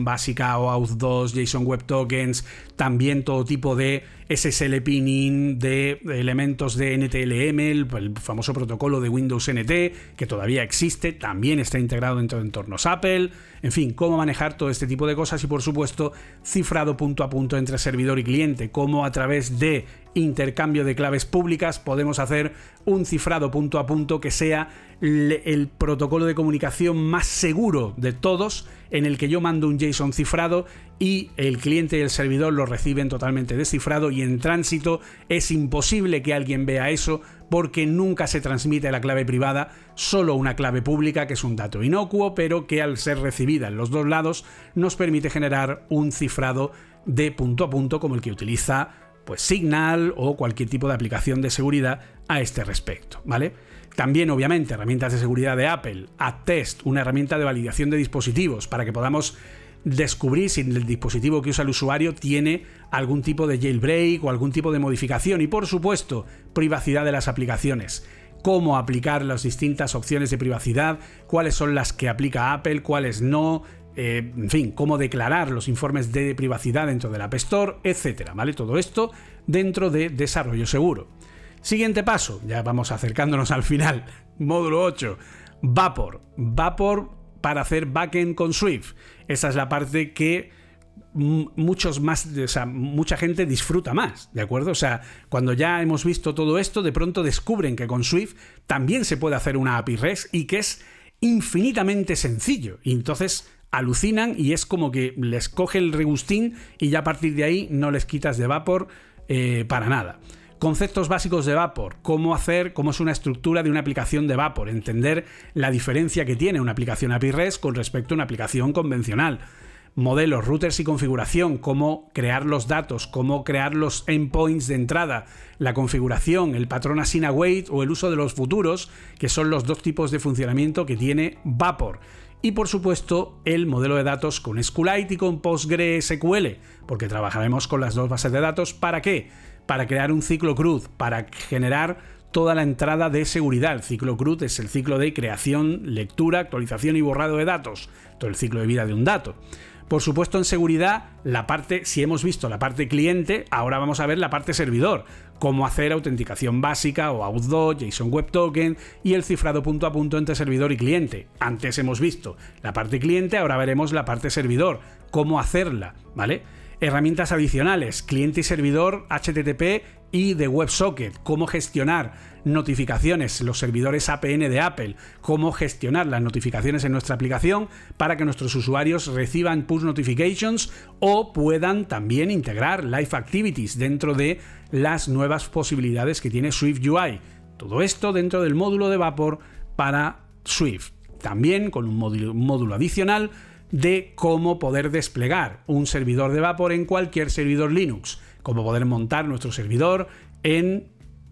básica, OAuth 2, JSON Web Tokens, también todo tipo de SSL pinning, de elementos de NTLM, el famoso protocolo de Windows NT, que todavía existe, también está integrado dentro de entornos Apple, en fin, cómo manejar todo este tipo de cosas y por supuesto cifrado punto a punto entre servidor y cliente, cómo a través de intercambio de claves públicas podemos hacer un cifrado punto a punto que sea el protocolo de comunicación más seguro de todos, en el que yo mando un JSON cifrado y el cliente y el servidor lo reciben totalmente descifrado, y en tránsito es imposible que alguien vea eso porque nunca se transmite la clave privada, solo una clave pública, que es un dato inocuo, pero que al ser recibida en los dos lados nos permite generar un cifrado de punto a punto como el que utiliza pues Signal o cualquier tipo de aplicación de seguridad a este respecto, ¿vale? También, obviamente, herramientas de seguridad de Apple, AppTest, una herramienta de validación de dispositivos para que podamos descubrir si el dispositivo que usa el usuario tiene algún tipo de jailbreak o algún tipo de modificación. Y, por supuesto, privacidad de las aplicaciones. Cómo aplicar las distintas opciones de privacidad, cuáles son las que aplica Apple, cuáles no, en fin, cómo declarar los informes de privacidad dentro de la App Store, etcétera, ¿vale? Todo esto dentro de desarrollo seguro. Siguiente paso, ya vamos acercándonos al final. Módulo 8, Vapor. Vapor para hacer backend con Swift. Esa es la parte que mucha gente disfruta más, ¿de acuerdo? O sea, cuando ya hemos visto todo esto, de pronto descubren que con Swift también se puede hacer una API REST y que es infinitamente sencillo. Y entonces alucinan y es como que les coge el regustín y ya a partir de ahí no les quitas de Vapor para nada. Conceptos básicos de Vapor, cómo es una estructura de una aplicación de Vapor, entender la diferencia que tiene una aplicación API REST con respecto a una aplicación convencional. Modelos, routers y configuración, cómo crear los datos, cómo crear los endpoints de entrada, la configuración, el patrón assign await o el uso de los futuros, que son los dos tipos de funcionamiento que tiene Vapor. Y por supuesto el modelo de datos con SQLite y con PostgreSQL, porque trabajaremos con las dos bases de datos. ¿Para qué? Para crear un ciclo CRUD, para generar toda la entrada de seguridad. El ciclo CRUD es el ciclo de creación, lectura, actualización y borrado de datos, todo el ciclo de vida de un dato. Por supuesto, en seguridad, si hemos visto la parte cliente, ahora vamos a ver la parte servidor, cómo hacer autenticación básica o OAuth 2, JSON Web Token y el cifrado punto a punto entre servidor y cliente. Antes hemos visto la parte cliente, ahora veremos la parte servidor, cómo hacerla, ¿vale? Herramientas adicionales, cliente y servidor, HTTP y de WebSocket, cómo gestionar notificaciones, los servidores APN de Apple, cómo gestionar las notificaciones en nuestra aplicación para que nuestros usuarios reciban push notifications o puedan también integrar Live Activities dentro de las nuevas posibilidades que tiene Swift UI. Todo esto dentro del módulo de Vapor para Swift. También con un módulo adicional de cómo poder desplegar un servidor de Vapor en cualquier servidor Linux, cómo poder montar nuestro servidor en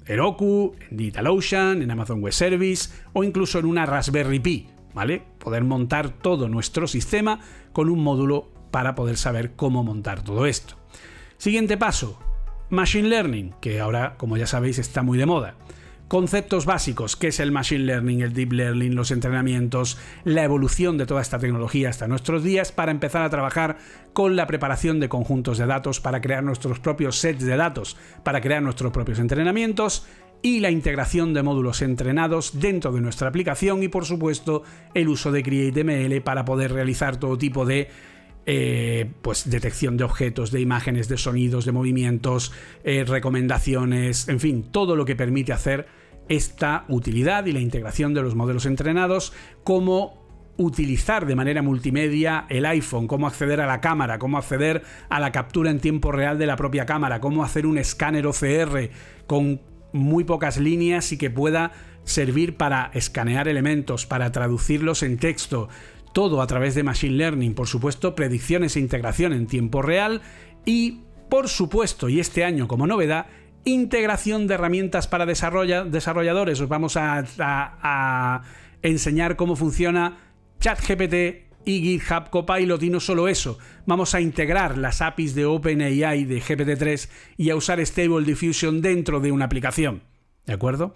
Heroku, en DigitalOcean, en Amazon Web Service o incluso en una Raspberry Pi, ¿vale? Poder montar todo nuestro sistema con un módulo para poder saber cómo montar todo esto. Siguiente paso, Machine Learning, que ahora, como ya sabéis, está muy de moda. Conceptos básicos, ¿qué es el Machine Learning, el Deep Learning, los entrenamientos, la evolución de toda esta tecnología hasta nuestros días para empezar a trabajar con la preparación de conjuntos de datos, para crear nuestros propios sets de datos, para crear nuestros propios entrenamientos y la integración de módulos entrenados dentro de nuestra aplicación y, por supuesto, el uso de CreateML para poder realizar todo tipo de detección de objetos, de imágenes, de sonidos, de movimientos, recomendaciones, en fin, todo lo que permite hacer esta utilidad y la integración de los modelos entrenados, cómo utilizar de manera multimedia el iPhone, cómo acceder a la cámara, cómo acceder a la captura en tiempo real de la propia cámara, cómo hacer un escáner OCR con muy pocas líneas y que pueda servir para escanear elementos, para traducirlos en texto. Todo a través de Machine Learning, por supuesto, predicciones e integración en tiempo real y, por supuesto, y este año como novedad, integración de herramientas para desarrolladores. Os vamos a enseñar cómo funciona ChatGPT y GitHub Copilot, y no solo eso, vamos a integrar las APIs de OpenAI de GPT-3 y a usar Stable Diffusion dentro de una aplicación, ¿de acuerdo?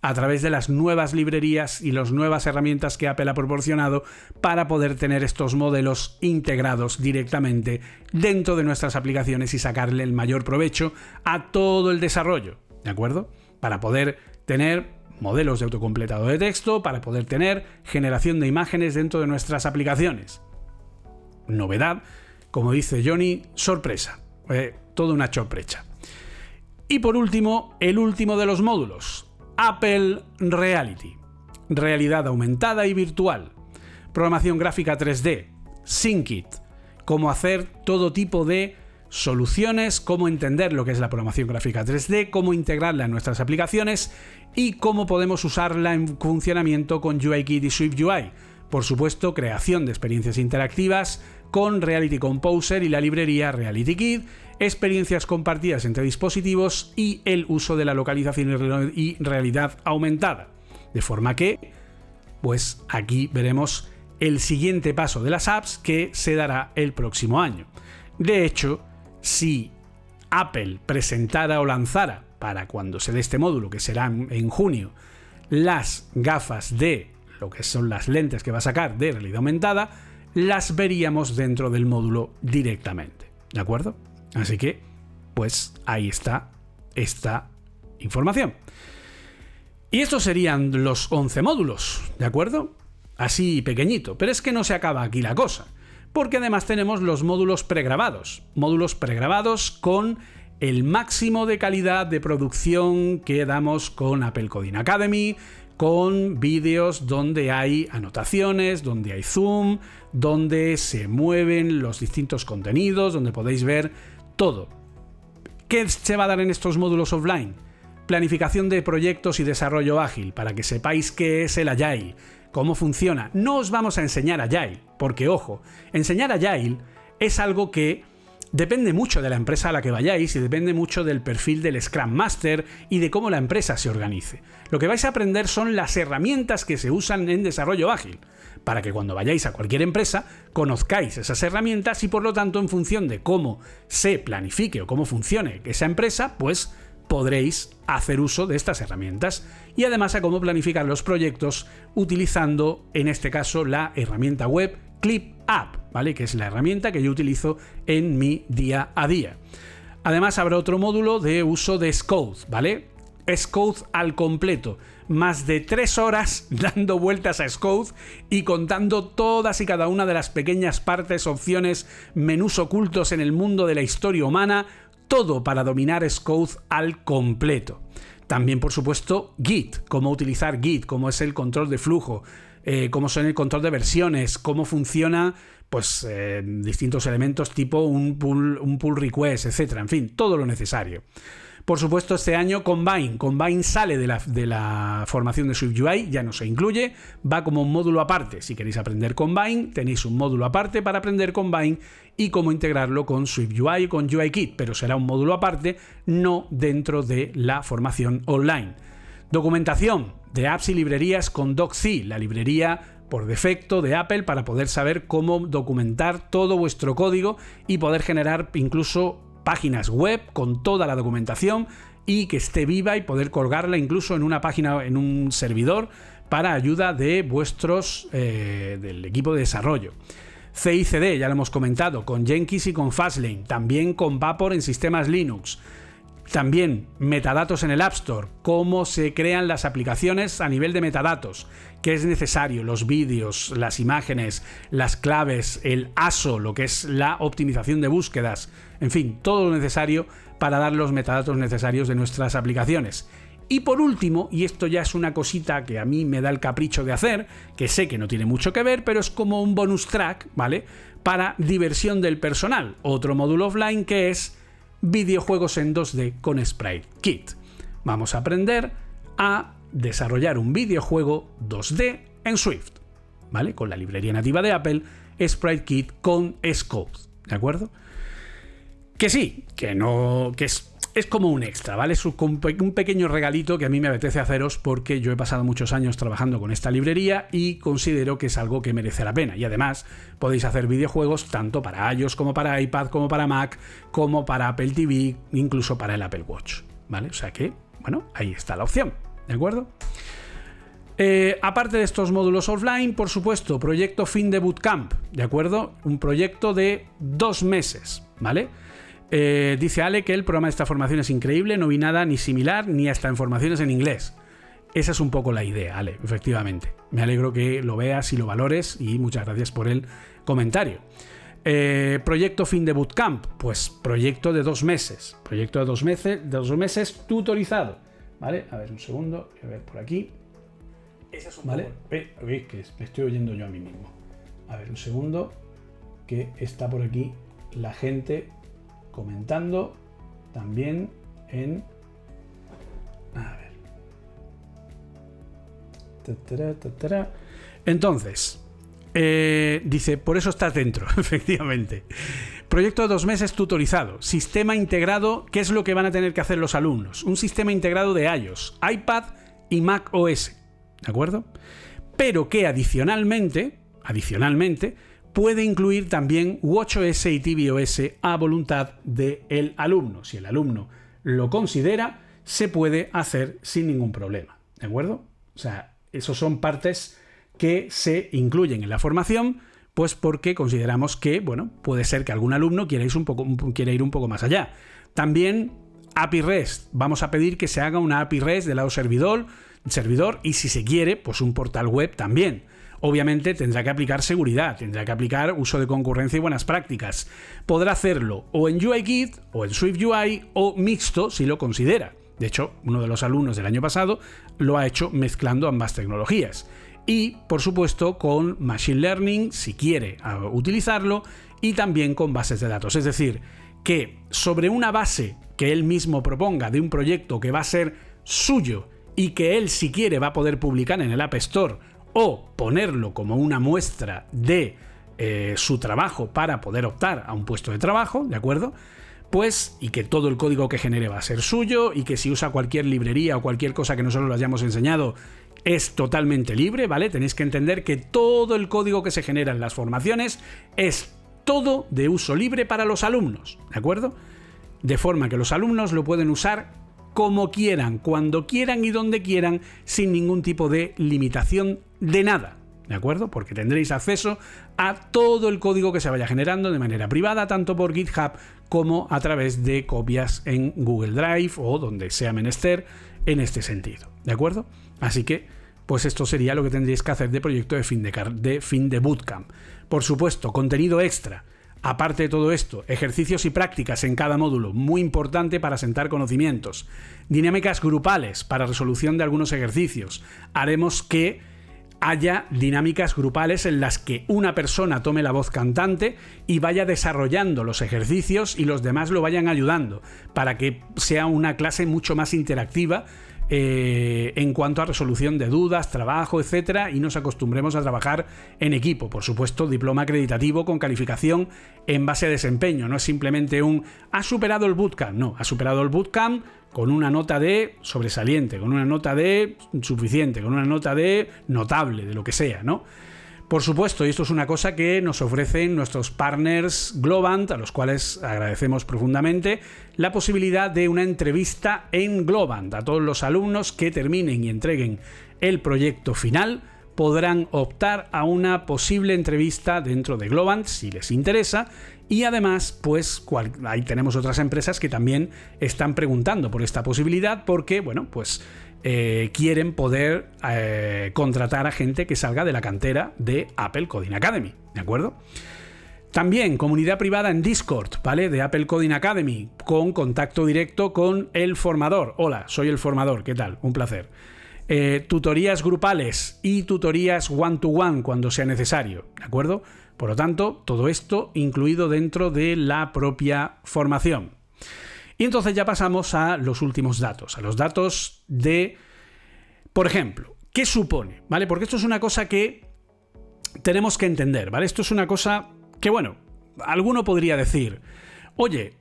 A través de las nuevas librerías y las nuevas herramientas que Apple ha proporcionado para poder tener estos modelos integrados directamente dentro de nuestras aplicaciones y sacarle el mayor provecho a todo el desarrollo, ¿de acuerdo? Para poder tener modelos de autocompletado de texto, para poder tener generación de imágenes dentro de nuestras aplicaciones. Novedad, como dice Johnny, sorpresa, toda una sorpresa. Y por último, el último de los módulos, Apple Reality, realidad aumentada y virtual, programación gráfica 3D, SyncIt, cómo hacer todo tipo de soluciones, cómo entender lo que es la programación gráfica 3D, cómo integrarla en nuestras aplicaciones y cómo podemos usarla en funcionamiento con UIKit y SwiftUI. Por supuesto, creación de experiencias interactivas con Reality Composer y la librería RealityKit, experiencias compartidas entre dispositivos y el uso de la localización y realidad aumentada. De forma que, pues aquí veremos el siguiente paso de las apps que se dará el próximo año. De hecho, si Apple presentara o lanzara, para cuando se dé este módulo, que será en junio, las gafas de lo que son las lentes que va a sacar de realidad aumentada, las veríamos dentro del módulo directamente, ¿de acuerdo? Así que, pues ahí está esta información. Y estos serían los 11 módulos, ¿de acuerdo? Así pequeñito, pero es que no se acaba aquí la cosa, porque además tenemos los módulos pregrabados con el máximo de calidad de producción que damos con Apple Coding Academy, con vídeos donde hay anotaciones, donde hay zoom, donde se mueven los distintos contenidos, donde podéis ver todo. ¿Qué se va a dar en estos módulos offline? Planificación de proyectos y desarrollo ágil, para que sepáis qué es el Agile, cómo funciona. No os vamos a enseñar Agile, porque ojo, enseñar Agile es algo que depende mucho de la empresa a la que vayáis y depende mucho del perfil del Scrum Master y de cómo la empresa se organice. Lo que vais a aprender son las herramientas que se usan en desarrollo ágil, para que cuando vayáis a cualquier empresa conozcáis esas herramientas y por lo tanto en función de cómo se planifique o cómo funcione esa empresa, pues podréis hacer uso de estas herramientas y además a cómo planificar los proyectos utilizando en este caso la herramienta web ClipApp, ¿vale? Que es la herramienta que yo utilizo en mi día a día. Además habrá otro módulo de uso de Xcode, ¿vale? Xcode al completo, más de 3 horas dando vueltas a Xcode y contando todas y cada una de las pequeñas partes, opciones, menús ocultos en el mundo de la historia humana, todo para dominar Xcode al completo. También, por supuesto, Git, cómo utilizar Git, cómo es el control de flujo, cómo son el control de versiones, cómo funciona pues distintos elementos tipo un pull request, etcétera. En fin, todo lo necesario. Por supuesto, este año Combine sale de la formación de SwiftUI, ya no se incluye, va como un módulo aparte. Si queréis aprender Combine, tenéis un módulo aparte para aprender Combine y cómo integrarlo con SwiftUI y con UIKit, pero será un módulo aparte, no dentro de la formación online. Documentación de apps y librerías con DocC, la librería por defecto de Apple para poder saber cómo documentar todo vuestro código y poder generar incluso páginas web con toda la documentación y que esté viva y poder colgarla incluso en una página, en un servidor para ayuda de vuestros del equipo de desarrollo. CICD, ya lo hemos comentado, con Jenkins y con Fastlane, también con Vapor en sistemas Linux. También metadatos en el App Store, cómo se crean las aplicaciones a nivel de metadatos, qué es necesario, los vídeos, las imágenes, las claves, el ASO, lo que es la optimización de búsquedas, en fin, todo lo necesario para dar los metadatos necesarios de nuestras aplicaciones. Y por último, y esto ya es una cosita que a mí me da el capricho de hacer, que sé que no tiene mucho que ver, pero es como un bonus track, ¿vale? Para diversión del personal, otro módulo offline que es videojuegos en 2D con SpriteKit. Vamos a aprender a desarrollar un videojuego 2D en Swift, ¿vale? Con la librería nativa de Apple, SpriteKit con Xcode, ¿de acuerdo? Que sí, que no, que es como un extra, ¿vale? Es un pequeño regalito que a mí me apetece haceros porque yo he pasado muchos años trabajando con esta librería y considero que es algo que merece la pena. Y además podéis hacer videojuegos tanto para iOS como para iPad, como para Mac, como para Apple TV, incluso para el Apple Watch, ¿vale? O sea que, bueno, ahí está la opción, ¿de acuerdo? Aparte de estos módulos offline, por supuesto, proyecto fin de Bootcamp, ¿de acuerdo? Un proyecto de 2 meses, ¿vale? Dice Ale que el programa de esta formación es increíble, no vi nada ni similar ni hasta en formaciones en inglés. Esa es un poco la idea, Ale, efectivamente. Me alegro que lo veas y lo valores y muchas gracias por el comentario. Proyecto fin de Bootcamp, pues proyecto de 2 meses. Proyecto de 2 meses tutorizado. ¿Vale? A ver, un segundo, voy a ver por aquí. Ese es un ¿vale? Que me estoy oyendo yo a mí mismo. A ver, un segundo, que está por aquí la gente comentando también en... A ver. Entonces, dice, por eso estás dentro, efectivamente. Proyecto de 2 meses tutorizado. Sistema integrado, ¿qué es lo que van a tener que hacer los alumnos? Un sistema integrado de iOS, iPad y Mac OS, ¿de acuerdo? Pero que adicionalmente, puede incluir también watchOS y tvOS a voluntad del alumno. Si el alumno lo considera, se puede hacer sin ningún problema, ¿de acuerdo? O sea, esos son partes que se incluyen en la formación, pues porque consideramos que, bueno, puede ser que algún alumno quiera ir un poco más allá. También API REST. Vamos a pedir que se haga una API REST del lado servidor y si se quiere, pues un portal web también. Obviamente tendrá que aplicar seguridad, tendrá que aplicar uso de concurrencia y buenas prácticas. Podrá hacerlo o en UIKit o en SwiftUI o mixto si lo considera. De hecho, uno de los alumnos del año pasado lo ha hecho mezclando ambas tecnologías. Y, por supuesto, con Machine Learning, si quiere utilizarlo, y también con bases de datos. Es decir, que sobre una base que él mismo proponga de un proyecto que va a ser suyo y que él, si quiere, va a poder publicar en el App Store o ponerlo como una muestra de su trabajo para poder optar a un puesto de trabajo, ¿de acuerdo? Pues, y que todo el código que genere va a ser suyo y que si usa cualquier librería o cualquier cosa que nosotros le hayamos enseñado es totalmente libre, ¿vale? Tenéis que entender que todo el código que se genera en las formaciones es todo de uso libre para los alumnos, ¿de acuerdo? De forma que los alumnos lo pueden usar como quieran, cuando quieran y donde quieran, sin ningún tipo de limitación de nada, ¿de acuerdo? Porque tendréis acceso a todo el código que se vaya generando de manera privada, tanto por GitHub como a través de copias en Google Drive o donde sea menester en este sentido, ¿de acuerdo? Así que, pues esto sería lo que tendréis que hacer de proyecto de fin de bootcamp. Por supuesto, contenido extra. Aparte de todo esto, ejercicios y prácticas en cada módulo, muy importante para asentar conocimientos. Dinámicas grupales para resolución de algunos ejercicios. Haremos que haya dinámicas grupales en las que una persona tome la voz cantante y vaya desarrollando los ejercicios y los demás lo vayan ayudando, para que sea una clase mucho más interactiva en cuanto a resolución de dudas, trabajo, etcétera, y nos acostumbremos a trabajar en equipo. Por supuesto, diploma acreditativo con calificación en base a desempeño, no es simplemente ha superado el bootcamp, no, ha superado el bootcamp con una nota de sobresaliente, con una nota de suficiente, con una nota de notable, de lo que sea, ¿no? Por supuesto, y esto es una cosa que nos ofrecen nuestros partners Globant, a los cuales agradecemos profundamente, la posibilidad de una entrevista en Globant. A todos los alumnos que terminen y entreguen el proyecto final podrán optar a una posible entrevista dentro de Globant si les interesa, y además pues ahí tenemos otras empresas que también están preguntando por esta posibilidad porque, bueno, pues quieren poder contratar a gente que salga de la cantera de Apple Coding Academy, ¿de acuerdo? También comunidad privada en Discord, ¿vale? De Apple Coding Academy, con contacto directo con el formador. Hola, soy el formador, ¿qué tal? Un placer. Tutorías grupales y tutorías one-to-one cuando sea necesario, ¿de acuerdo? Por lo tanto, todo esto incluido dentro de la propia formación. Y entonces ya pasamos a los últimos datos, a los datos de, por ejemplo, ¿qué supone? ¿Vale? Porque esto es una cosa que tenemos que entender, ¿vale? Esto es una cosa que, bueno, alguno podría decir, oye,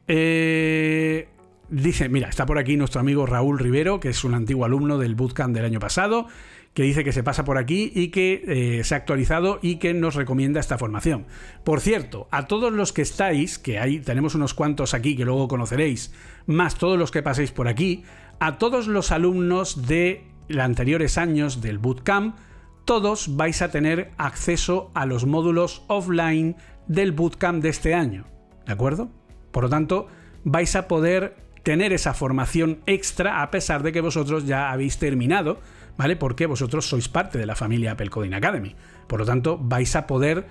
dice, mira, está por aquí nuestro amigo Raúl Rivero, que es un antiguo alumno del bootcamp del año pasado, que dice que se pasa por aquí y que se ha actualizado y que nos recomienda esta formación. Por cierto, a todos los que estáis, que ahí tenemos unos cuantos aquí que luego conoceréis, más todos los que paséis por aquí, a todos los alumnos de los anteriores años del bootcamp, todos vais a tener acceso a los módulos offline del bootcamp de este año, ¿de acuerdo? Por lo tanto, vais a poder tener esa formación extra a pesar de que vosotros ya habéis terminado, ¿vale? Porque vosotros sois parte de la familia Apple Coding Academy. Por lo tanto, vais a poder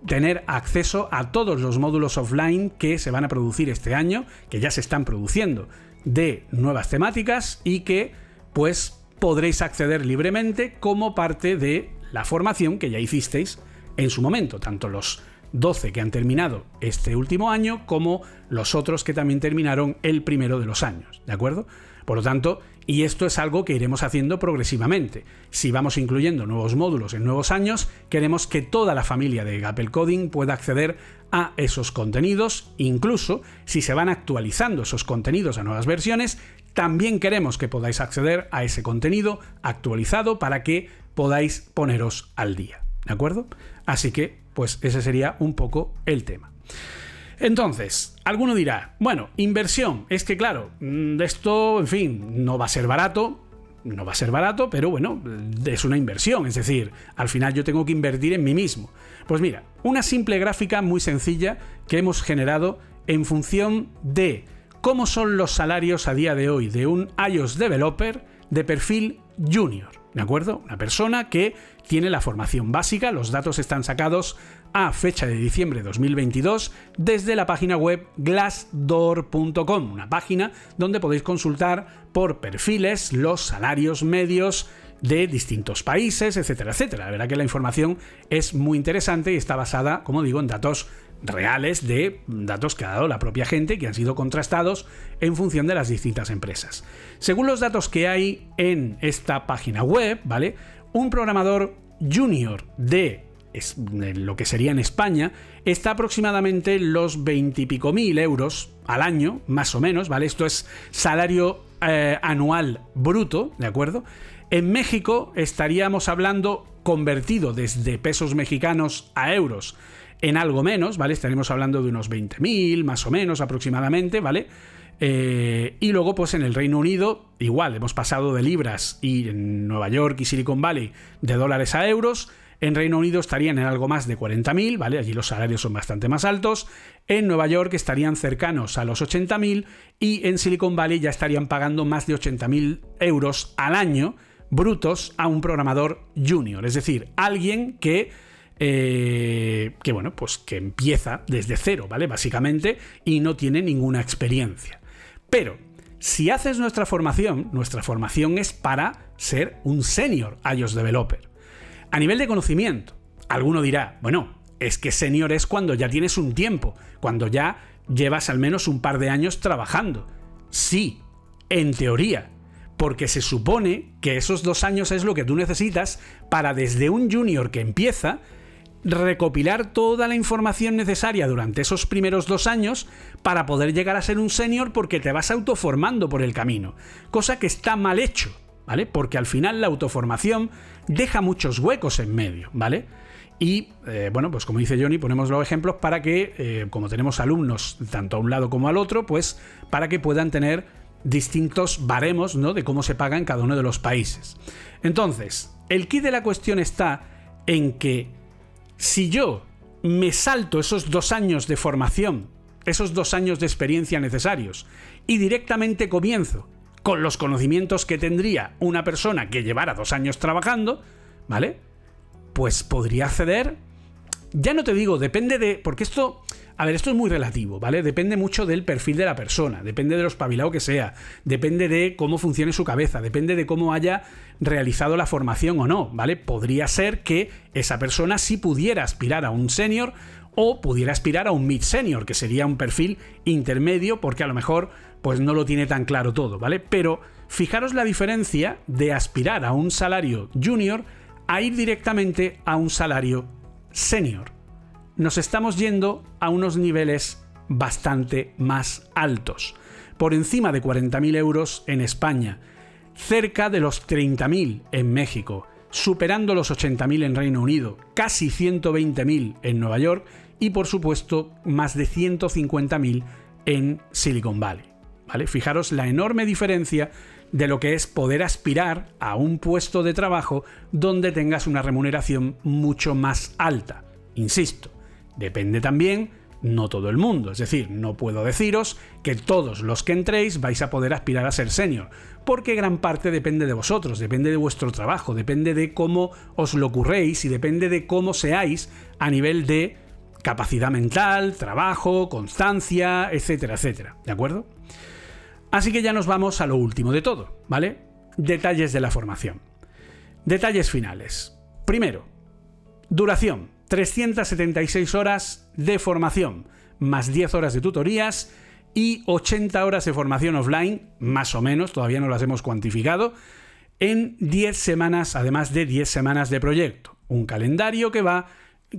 tener acceso a todos los módulos offline que se van a producir este año, que ya se están produciendo, de nuevas temáticas y que, pues, podréis acceder libremente como parte de la formación que ya hicisteis en su momento, tanto los 12 que han terminado este último año como los otros que también terminaron el primero de los años, ¿de acuerdo? Por lo tanto, y esto es algo que iremos haciendo progresivamente. Si vamos incluyendo nuevos módulos en nuevos años, queremos que toda la familia de Apple Coding pueda acceder a esos contenidos. Incluso si se van actualizando esos contenidos a nuevas versiones, también queremos que podáis acceder a ese contenido actualizado para que podáis poneros al día, ¿de acuerdo? Así que, pues ese sería un poco el tema. Entonces, alguno dirá, bueno, inversión, es que claro, esto, en fin, no va a ser barato, pero bueno, es una inversión, es decir, al final yo tengo que invertir en mí mismo. Pues mira, una simple gráfica muy sencilla que hemos generado en función de cómo son los salarios a día de hoy de un iOS developer de perfil junior, ¿de acuerdo? Una persona que tiene la formación básica, los datos están sacados a fecha de diciembre de 2022 desde la página web glassdoor.com, una página donde podéis consultar por perfiles los salarios medios de distintos países, etcétera, etcétera. La verdad que la información es muy interesante y está basada, como digo, en datos reales, de datos que ha dado la propia gente, que han sido contrastados en función de las distintas empresas. Según los datos que hay en esta página web, ¿vale? Un programador junior de lo que sería en España está aproximadamente los 20 y pico mil euros al año, más o menos, ¿vale? Esto es salario anual bruto, ¿de acuerdo? En México estaríamos hablando, convertido desde pesos mexicanos a euros, en algo menos, ¿vale? Estaríamos hablando de unos 20.000, más o menos, aproximadamente, ¿vale? Y luego, pues en el Reino Unido, igual, hemos pasado de libras y en Nueva York y Silicon Valley de dólares a euros. En Reino Unido estarían en algo más de 40.000, ¿vale? Allí los salarios son bastante más altos. En Nueva York estarían cercanos a los 80.000 y en Silicon Valley ya estarían pagando más de 80.000 euros al año brutos a un programador junior, es decir, alguien que bueno, pues que empieza desde cero, ¿vale? Básicamente, y no tiene ninguna experiencia. Pero si haces nuestra formación es para ser un senior iOS developer. A nivel de conocimiento, alguno dirá, bueno, es que senior es cuando ya tienes un tiempo, cuando ya llevas al menos un par de años trabajando. Sí, en teoría, porque se supone que esos 2 años es lo que tú necesitas para, desde un junior que empieza, recopilar toda la información necesaria durante esos primeros 2 años para poder llegar a ser un senior, porque te vas autoformando por el camino, cosa que está mal hecho, ¿vale? Porque al final la autoformación deja muchos huecos en medio, ¿vale? Y, bueno, pues como dice Johnny, ponemos los ejemplos para que, como tenemos alumnos tanto a un lado como al otro, pues para que puedan tener distintos baremos, ¿no?, de cómo se paga en cada uno de los países. Entonces, el quid de la cuestión está en que si yo me salto esos 2 años de formación, esos 2 años de experiencia necesarios, y directamente comienzo con los conocimientos que tendría una persona que llevara 2 años trabajando, ¿vale?, pues podría acceder, ya no te digo, depende de, porque esto es muy relativo, ¿vale? Depende mucho del perfil de la persona, depende de lo espabilado que sea, depende de cómo funcione su cabeza, depende de cómo haya realizado la formación o no, ¿vale? Podría ser que esa persona sí pudiera aspirar a un senior o pudiera aspirar a un mid-senior, que sería un perfil intermedio, porque a lo mejor pues no lo tiene tan claro todo, ¿vale? Pero fijaros la diferencia de aspirar a un salario junior a ir directamente a un salario senior. Nos estamos yendo a unos niveles bastante más altos. Por encima de 40.000 euros en España, cerca de los 30.000 en México, superando los 80.000 en Reino Unido, casi 120.000 en Nueva York y, por supuesto, más de 150.000 en Silicon Valley, ¿vale? Fijaros la enorme diferencia de lo que es poder aspirar a un puesto de trabajo donde tengas una remuneración mucho más alta. Insisto, depende también, no todo el mundo, es decir, no puedo deciros que todos los que entréis vais a poder aspirar a ser senior, porque gran parte depende de vosotros, depende de vuestro trabajo, depende de cómo os lo curréis y depende de cómo seáis a nivel de capacidad mental, trabajo, constancia, etcétera, etcétera, ¿de acuerdo? Así que ya nos vamos a lo último de todo, ¿vale? Detalles de la formación. Detalles finales. Primero, duración. 376 horas de formación, más 10 horas de tutorías y 80 horas de formación offline, más o menos, todavía no las hemos cuantificado, en 10 semanas, además de 10 semanas de proyecto. Un calendario que va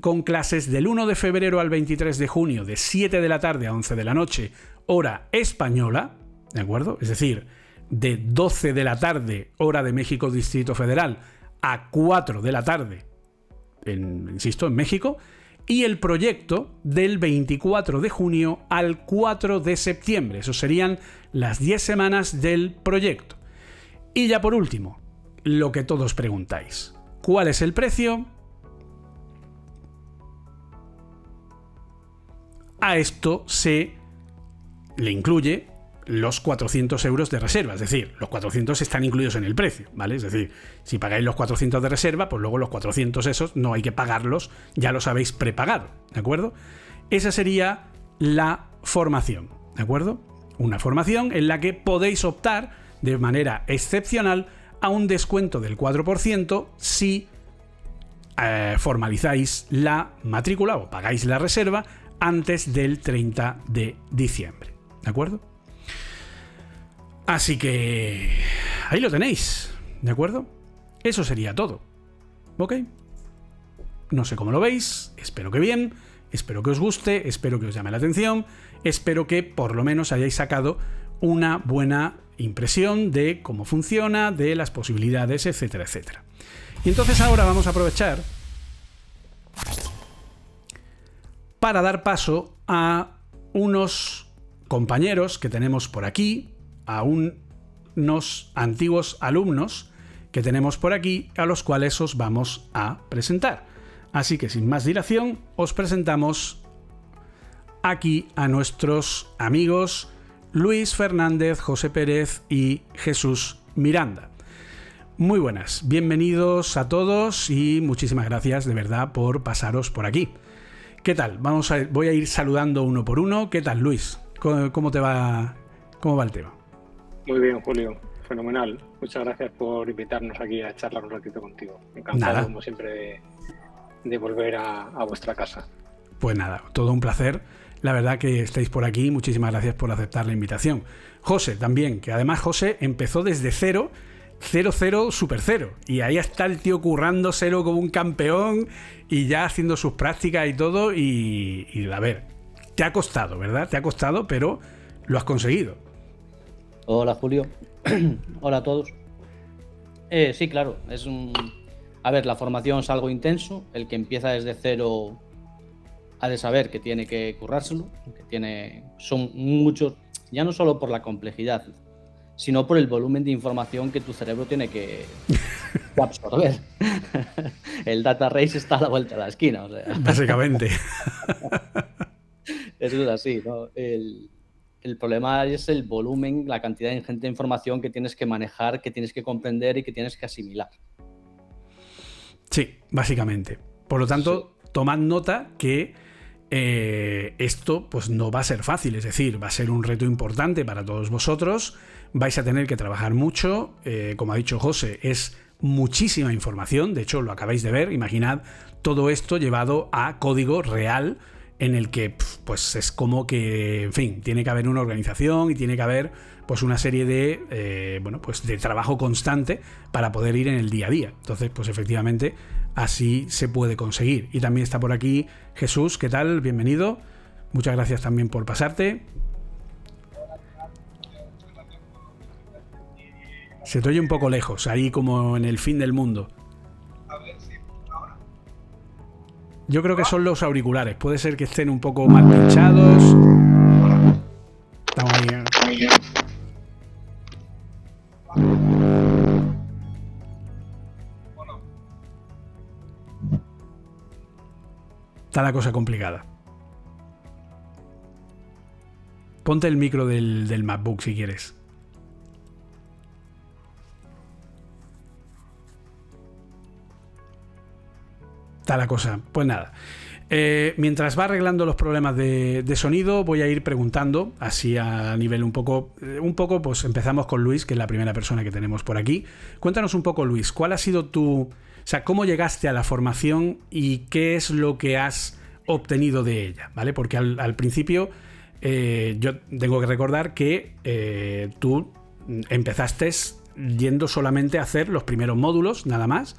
con clases del 1 de febrero al 23 de junio, de 7 de la tarde a 11 de la noche, hora española, ¿de acuerdo? Es decir, de 12 de la tarde, hora de México Distrito Federal, a 4 de la tarde, insisto, en México, y el proyecto del 24 de junio al 4 de septiembre. Eso serían las 10 semanas del proyecto. Y ya por último, lo que todos preguntáis. ¿Cuál es el precio? A esto se le incluye los 400 euros de reserva, es decir, los 400 están incluidos en el precio, ¿vale? Es decir, si pagáis los 400 de reserva, pues luego los 400 esos no hay que pagarlos, ya los habéis prepagado, ¿de acuerdo? Esa sería la formación, ¿de acuerdo? Una formación en la que podéis optar de manera excepcional a un descuento del 4% si formalizáis la matrícula o pagáis la reserva antes del 30 de diciembre, ¿de acuerdo? Así que ahí lo tenéis, ¿de acuerdo? Eso sería todo, ¿ok? No sé cómo lo veis, espero que bien, espero que os guste, espero que os llame la atención, espero que por lo menos hayáis sacado una buena impresión de cómo funciona, de las posibilidades, etcétera, etcétera. Y entonces ahora vamos a aprovechar para dar paso a unos compañeros que tenemos por aquí, a unos antiguos alumnos que tenemos por aquí, a los cuales os vamos a presentar. Así que sin más dilación, os presentamos aquí a nuestros amigos Luis Fernández, José Pérez y Jesús Miranda. Muy buenas, bienvenidos a todos y muchísimas gracias de verdad por pasaros por aquí. ¿Qué tal? Voy a ir saludando uno por uno. ¿Qué tal, Luis? ¿Cómo te va? ¿Cómo va el tema? Muy bien, Julio. Fenomenal. Muchas gracias por invitarnos aquí a charlar un ratito contigo. Encantado, nada, como siempre, de volver a vuestra casa. Pues nada, todo un placer. La verdad que estáis por aquí. Muchísimas gracias por aceptar la invitación. José también, que además José empezó desde cero, super cero. Y ahí está el tío currándoselo como un campeón y ya haciendo sus prácticas y todo. Y a ver, te ha costado, ¿verdad? Te ha costado, pero lo has conseguido. Hola, Julio. Hola a todos. Sí, claro, A ver, la formación es algo intenso. El que empieza desde cero ha de saber que tiene que currárselo, son muchos, ya no solo por la complejidad, sino por el volumen de información que tu cerebro tiene que absorber. El data race está a la vuelta de la esquina, o sea. Básicamente. Eso es así, ¿no? El problema es el volumen, la cantidad ingente de información que tienes que manejar, que tienes que comprender y que tienes que asimilar. Sí, básicamente. Por lo tanto, sí, tomad nota que esto pues no va a ser fácil, es decir, va a ser un reto importante para todos vosotros, vais a tener que trabajar mucho, como ha dicho José, es muchísima información, de hecho lo acabáis de ver, imaginad todo esto llevado a código real en el que pues es como que, en fin, tiene que haber una organización y tiene que haber pues una serie de pues de trabajo constante para poder ir en el día a día. Entonces, pues efectivamente así se puede conseguir. Y también está por aquí Jesús, ¿qué tal? Bienvenido. Muchas gracias también por pasarte. Se te oye un poco lejos, ahí como en el fin del mundo. Yo creo que son los auriculares. Puede ser que estén un poco mal pinchados. Estamos ahí. Está la cosa complicada. Ponte el micro del MacBook si quieres. Está la cosa. Pues nada. Mientras va arreglando los problemas de sonido, voy a ir preguntando, así a nivel un poco, pues empezamos con Luis, que es la primera persona que tenemos por aquí. Cuéntanos un poco, Luis, ¿cuál ha sido o sea, cómo llegaste a la formación y qué es lo que has obtenido de ella, ¿vale? Porque al principio yo tengo que recordar que tú empezaste yendo solamente a hacer los primeros módulos, nada más,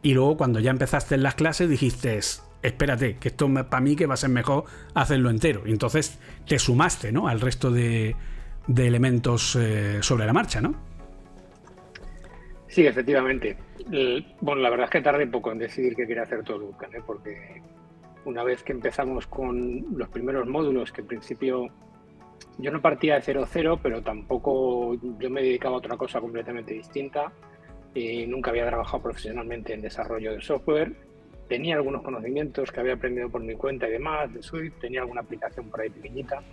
y luego cuando ya empezaste en las clases dijiste, espérate, que esto para mí que va a ser mejor hacerlo entero. Y entonces te sumaste, ¿no?, al resto de elementos sobre la marcha, ¿no? Sí, efectivamente. Bueno, la verdad es que tardé poco en decidir que quería hacer todo el bootcamp, porque una vez que empezamos con los primeros módulos, que en principio yo no partía de 0-0, pero tampoco yo me dedicaba a otra cosa completamente distinta. Nunca había trabajado profesionalmente en desarrollo de software. Tenía algunos conocimientos que había aprendido por mi cuenta y demás, de Swift, tenía alguna aplicación por ahí pequeñita.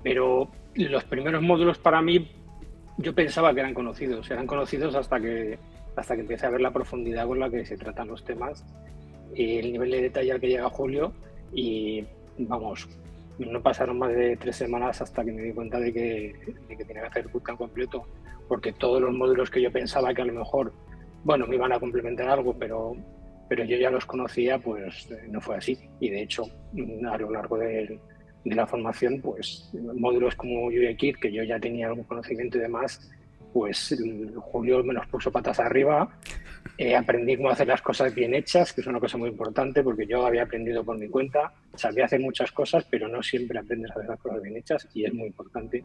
Pero los primeros módulos para mí, yo pensaba que eran conocidos hasta que empecé a ver la profundidad con la que se tratan los temas, el nivel de detalle al que llega Julio, y vamos, no pasaron más de 3 semanas hasta que me di cuenta de que tenía que hacer el bootcamp completo, porque todos los módulos que yo pensaba que a lo mejor, bueno, me iban a complementar algo, pero yo ya los conocía, pues no fue así. Y de hecho, a lo largo de la formación, pues módulos como UIKit, que yo ya tenía algún conocimiento y demás, pues Julio me los puso patas arriba. Aprendí cómo hacer las cosas bien hechas, que es una cosa muy importante, porque yo había aprendido por mi cuenta, sabía hacer muchas cosas, pero no siempre aprendes a hacer las cosas bien hechas, y es muy importante.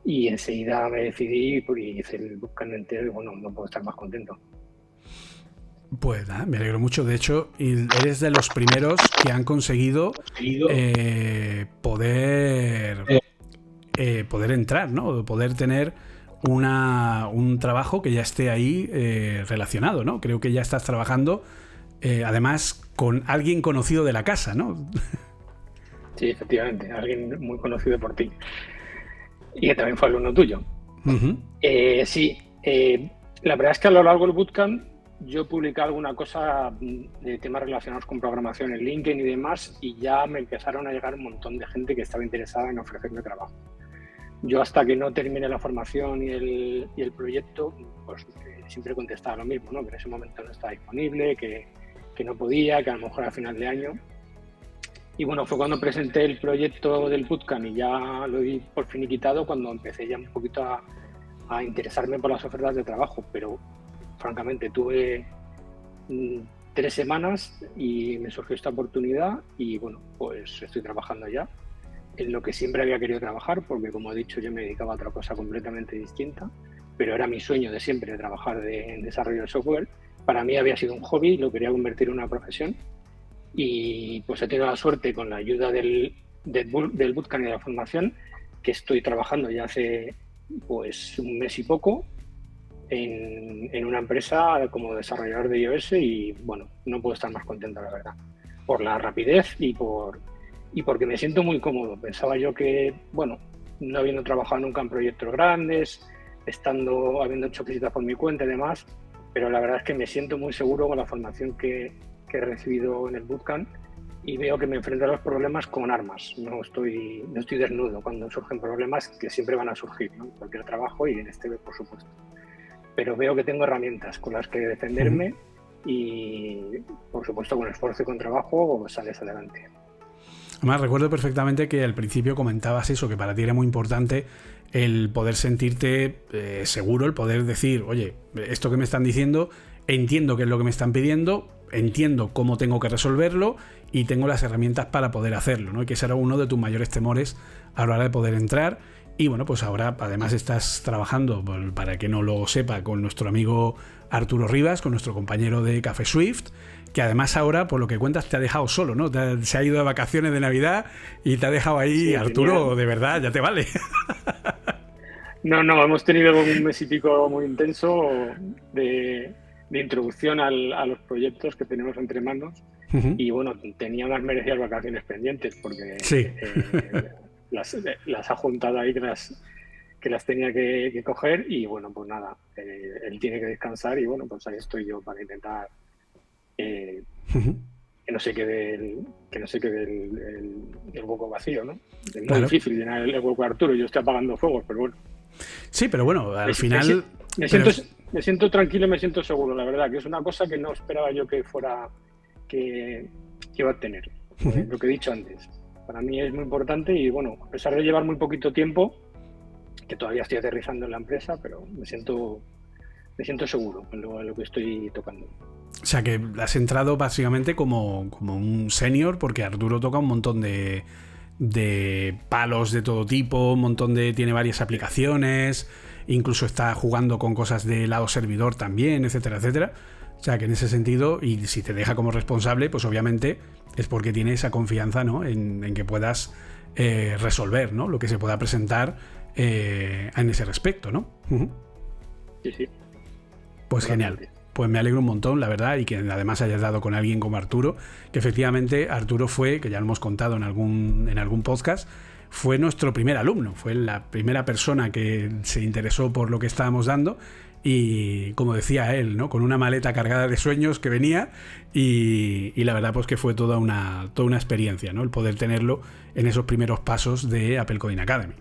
Y enseguida me decidí y hice el bootcamp entero y bueno, no puedo estar más contento. Pues nada, me alegro mucho. De hecho, eres de los primeros que han conseguido poder entrar, ¿no? Poder tener un trabajo que ya esté ahí relacionado, ¿no? Creo que ya estás trabajando, además, con alguien conocido de la casa, ¿no? Sí, efectivamente, alguien muy conocido por ti. Y que también fue alumno tuyo. Uh-huh. Sí, la verdad es que a lo largo del bootcamp yo publicé alguna cosa de temas relacionados con programación en LinkedIn y demás, y ya me empezaron a llegar un montón de gente que estaba interesada en ofrecerme trabajo. Yo hasta que no terminé la formación y el proyecto, pues siempre contestaba lo mismo, ¿no? Que en ese momento no estaba disponible, que no podía, que a lo mejor a final de año. Y bueno, fue cuando presenté el proyecto del bootcamp y ya lo di por finiquitado, cuando empecé ya un poquito a interesarme por las ofertas de trabajo. Pero francamente tuve 3 semanas y me surgió esta oportunidad y bueno, pues estoy trabajando ya en lo que siempre había querido trabajar, porque como he dicho yo me dedicaba a otra cosa completamente distinta, pero era mi sueño de siempre trabajar en desarrollo de software, para mí había sido un hobby, lo quería convertir en una profesión y pues he tenido la suerte con la ayuda del bootcamp y de la formación que estoy trabajando ya hace pues un mes y poco en una empresa como desarrollador de iOS y bueno, no puedo estar más contento, la verdad, por la rapidez y porque me siento muy cómodo. Pensaba yo que, bueno, no habiendo trabajado nunca en proyectos grandes, habiendo hecho visitas por mi cuenta y demás, pero la verdad es que me siento muy seguro con la formación que he recibido en el bootcamp y veo que me enfrento a los problemas con armas. No estoy desnudo cuando surgen problemas, que siempre van a surgir, ¿no? En cualquier trabajo y en este, por supuesto. Pero veo que tengo herramientas con las que defenderme y, por supuesto, con esfuerzo y con trabajo sales adelante. Además, recuerdo perfectamente que al principio comentabas eso, que para ti era muy importante el poder sentirte seguro, el poder decir, oye, esto que me están diciendo, entiendo qué es lo que me están pidiendo, entiendo cómo tengo que resolverlo y tengo las herramientas para poder hacerlo, ¿no? Y que ese era uno de tus mayores temores a la hora de poder entrar. Y bueno, pues ahora además estás trabajando, para que no lo sepa, con nuestro amigo Arturo Rivas, con nuestro compañero de Café Swift, que además ahora, por lo que cuentas, te ha dejado solo, ¿no? Se ha ido de vacaciones de Navidad y te ha dejado ahí, sí, Arturo, genial. De verdad, ya te vale. No, hemos tenido un mes y pico muy intenso de introducción a los proyectos que tenemos entre manos. Y bueno, tenía unas merecidas vacaciones pendientes porque sí. Las ha juntado ahí que las tenía que coger y bueno, pues nada, él tiene que descansar y bueno, pues ahí estoy yo para intentar que no se quede el hueco vacío, ¿no? Es muy claro. difícil llenar el hueco de Arturo, yo estoy apagando fuegos, pero bueno. Sí, pero bueno, al final... Me siento tranquilo y me siento seguro, la verdad, que es una cosa que no esperaba yo que iba a tener, lo que he dicho antes. Para mí es muy importante y bueno, a pesar de llevar muy poquito tiempo, que todavía estoy aterrizando en la empresa, pero me siento seguro en lo que estoy tocando. O sea que has entrado básicamente como un senior, porque Arturo toca un montón de palos de todo tipo, tiene varias aplicaciones, incluso está jugando con cosas de lado servidor también, etcétera, etcétera. O sea que en ese sentido, y si te deja como responsable, pues obviamente es porque tiene esa confianza, ¿no? en que puedas resolver, ¿no? Lo que se pueda presentar en ese respecto, ¿no? Sí. Pues genial. Pues me alegro un montón, la verdad, y que además hayas dado con alguien como Arturo, que efectivamente Arturo fue, que ya lo hemos contado en algún podcast, fue nuestro primer alumno, fue la primera persona que se interesó por lo que estábamos dando. Y como decía él, ¿no? Con una maleta cargada de sueños que venía y la verdad pues que fue toda una experiencia, ¿no? El poder tenerlo en esos primeros pasos de Apple Coding Academy.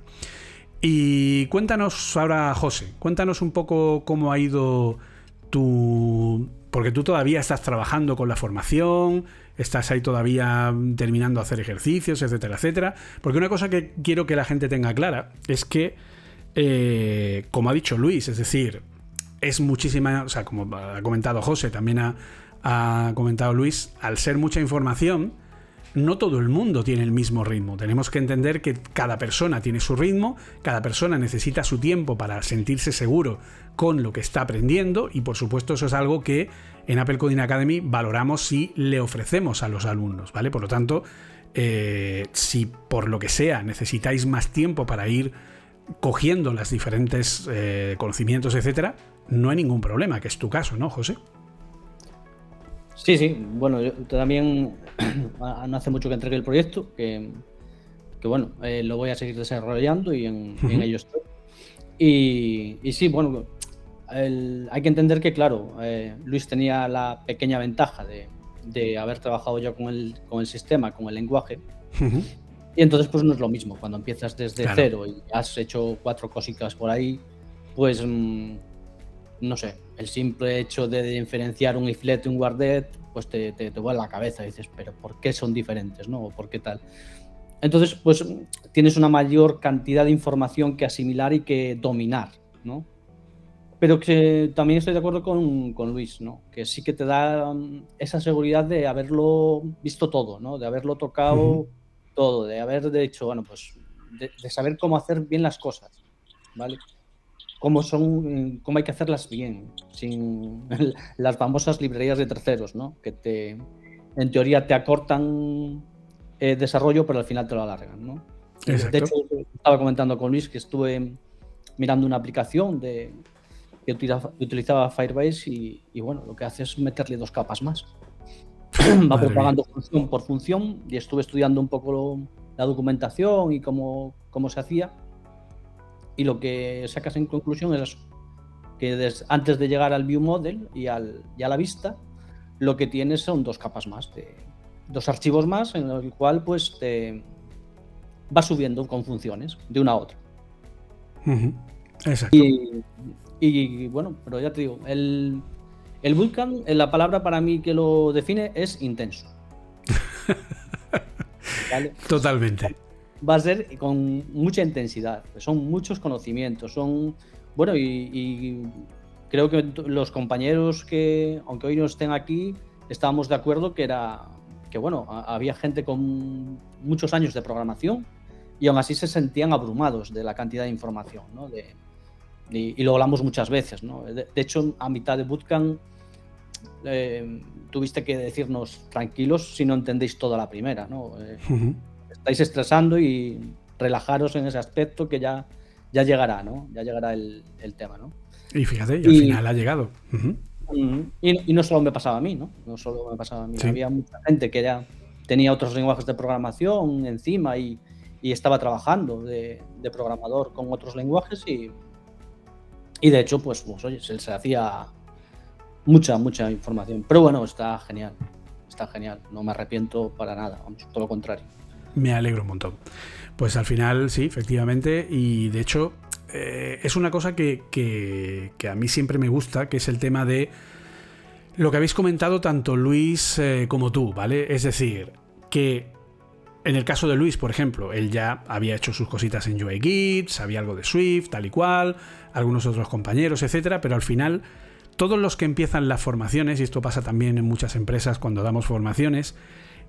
Y cuéntanos ahora, José, cuéntanos un poco cómo ha ido porque tú todavía estás trabajando con la formación, estás ahí todavía terminando de hacer ejercicios, etcétera, etcétera. Porque una cosa que quiero que la gente tenga clara es que, como ha dicho Luis, es decir, es muchísima, o sea, como ha comentado José, también ha comentado Luis, al ser mucha información, no todo el mundo tiene el mismo ritmo. Tenemos que entender que cada persona tiene su ritmo, cada persona necesita su tiempo para sentirse seguro con lo que está aprendiendo y por supuesto eso es algo que en Apple Coding Academy valoramos si le ofrecemos a los alumnos, ¿vale? Por lo tanto, si por lo que sea necesitáis más tiempo para ir cogiendo los diferentes conocimientos, etcétera, no hay ningún problema, que es tu caso, ¿no, José? Sí. Bueno, yo también no hace mucho que entregué el proyecto, que bueno, lo voy a seguir desarrollando y en ello estoy. Y sí, bueno, hay que entender que, claro, Luis tenía la pequeña ventaja de haber trabajado ya con el sistema, con el lenguaje. Y entonces pues no es lo mismo cuando empiezas desde cero y has hecho 4 cositas por ahí, pues no sé, el simple hecho de diferenciar un iflet y un guardet pues te vuelve la cabeza y dices, pero ¿por qué son diferentes, no? ¿O por qué tal? Entonces pues tienes una mayor cantidad de información que asimilar y que dominar, ¿no? Pero que también estoy de acuerdo con Luis, ¿no? Que sí que te da esa seguridad de haberlo visto todo, ¿no? De haberlo tocado todo, de haber hecho, bueno, pues de saber cómo hacer bien las cosas, ¿vale? cómo hay que hacerlas bien, sin las famosas librerías de terceros, ¿no? Que en teoría te acortan desarrollo, pero al final te lo alargan, ¿no? Exacto. De hecho, estaba comentando con Luis que estuve mirando una aplicación que utilizaba Firebase y bueno, lo que hace es meterle 2 capas más. Va propagando función por función, y estuve estudiando un poco la documentación y cómo se hacía, y lo que sacas en conclusión es eso, que antes de llegar al view model y a la vista, lo que tienes son 2 capas más, 2 archivos más, en el cual pues te va subiendo con funciones de una a otra. Exacto. Y bueno, pero ya te digo, el Vulkan, la palabra para mí que lo define es intenso. ¿Vale? Totalmente. Va a ser con mucha intensidad, son muchos conocimientos, bueno, y creo que los compañeros que, aunque hoy no estén aquí, estábamos de acuerdo que bueno, había gente con muchos años de programación y aún así se sentían abrumados de la cantidad de información, ¿no? Y lo hablamos muchas veces, ¿no? De hecho, a mitad de Bootcamp tuviste que decirnos tranquilos si no entendéis toda la primera, ¿no? Estáis estresando y relajaros en ese aspecto, que ya llegará, ¿no? Ya llegará el tema, ¿no? Y fíjate, al final ha llegado. Y no solo me pasaba a mí, ¿no? No solo me pasaba a mí. Sí. Había mucha gente que ya tenía otros lenguajes de programación encima y estaba trabajando de programador con otros lenguajes y de hecho, pues oye, se hacía mucha información. Pero bueno, está genial. No me arrepiento para nada, vamos, todo lo contrario. Me alegro un montón. Pues al final, sí, efectivamente, y de hecho es una cosa que a mí siempre me gusta, que es el tema de lo que habéis comentado tanto Luis como tú, ¿vale? Es decir, que en el caso de Luis, por ejemplo, él ya había hecho sus cositas en UIKit, sabía algo de Swift, tal y cual, algunos otros compañeros, etcétera, pero al final todos los que empiezan las formaciones, y esto pasa también en muchas empresas cuando damos formaciones,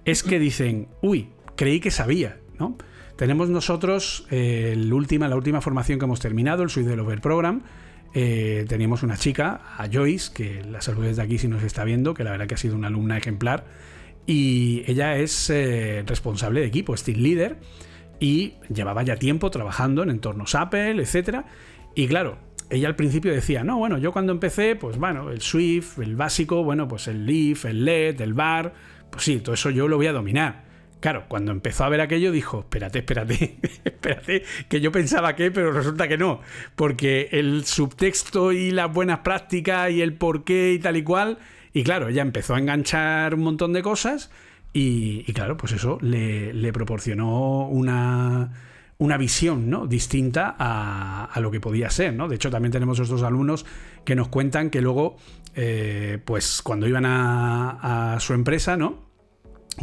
es que dicen, uy, creí que sabía, ¿no? Tenemos nosotros la última formación que hemos terminado, el Swift Developer Program. Teníamos una chica, a Joyce, que la saludo desde aquí si nos está viendo, que la verdad que ha sido una alumna ejemplar, y ella es responsable de equipo, es team leader, y llevaba ya tiempo trabajando en entornos Apple, etcétera. Y claro, ella al principio decía, no, bueno, yo cuando empecé, pues bueno, el Swift, el básico, bueno, pues el Leaf, el LED, el Bar, pues sí, todo eso yo lo voy a dominar. Claro, cuando empezó a ver aquello dijo, espérate, que yo pensaba que, pero resulta que no, porque el subtexto y las buenas prácticas y el porqué y tal y cual, y claro, ella empezó a enganchar un montón de cosas y claro, pues eso le proporcionó una visión, ¿no?, distinta a lo que podía ser, ¿no? De hecho, también tenemos estos alumnos que nos cuentan que luego, pues cuando iban a su empresa, ¿no?,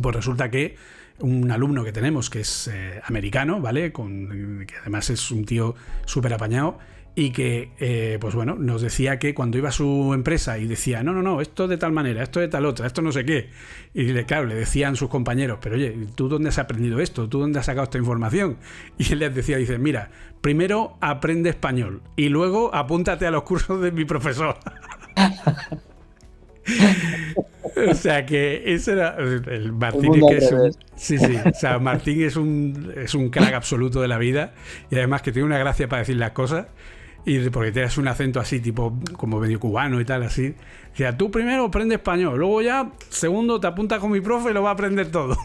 pues resulta que un alumno que tenemos que es americano, ¿vale? Que además es un tío súper apañado y que, pues bueno, nos decía que cuando iba a su empresa y decía, no, esto de tal manera, esto de tal otra, esto no sé qué. Y claro, le decían sus compañeros, pero oye, ¿tú dónde has aprendido esto? ¿Tú dónde has sacado esta información? Y él les decía, dice, mira, primero aprende español y luego apúntate a los cursos de mi profesor. O sea que ese era el Martín, es que es un, sí, o sea, Martín es un crack absoluto de la vida y además que tiene una gracia para decir las cosas y porque tienes un acento así tipo como medio cubano y tal así. O sea, tú primero aprende español, luego ya segundo te apuntas con mi profe y lo va a aprender todo.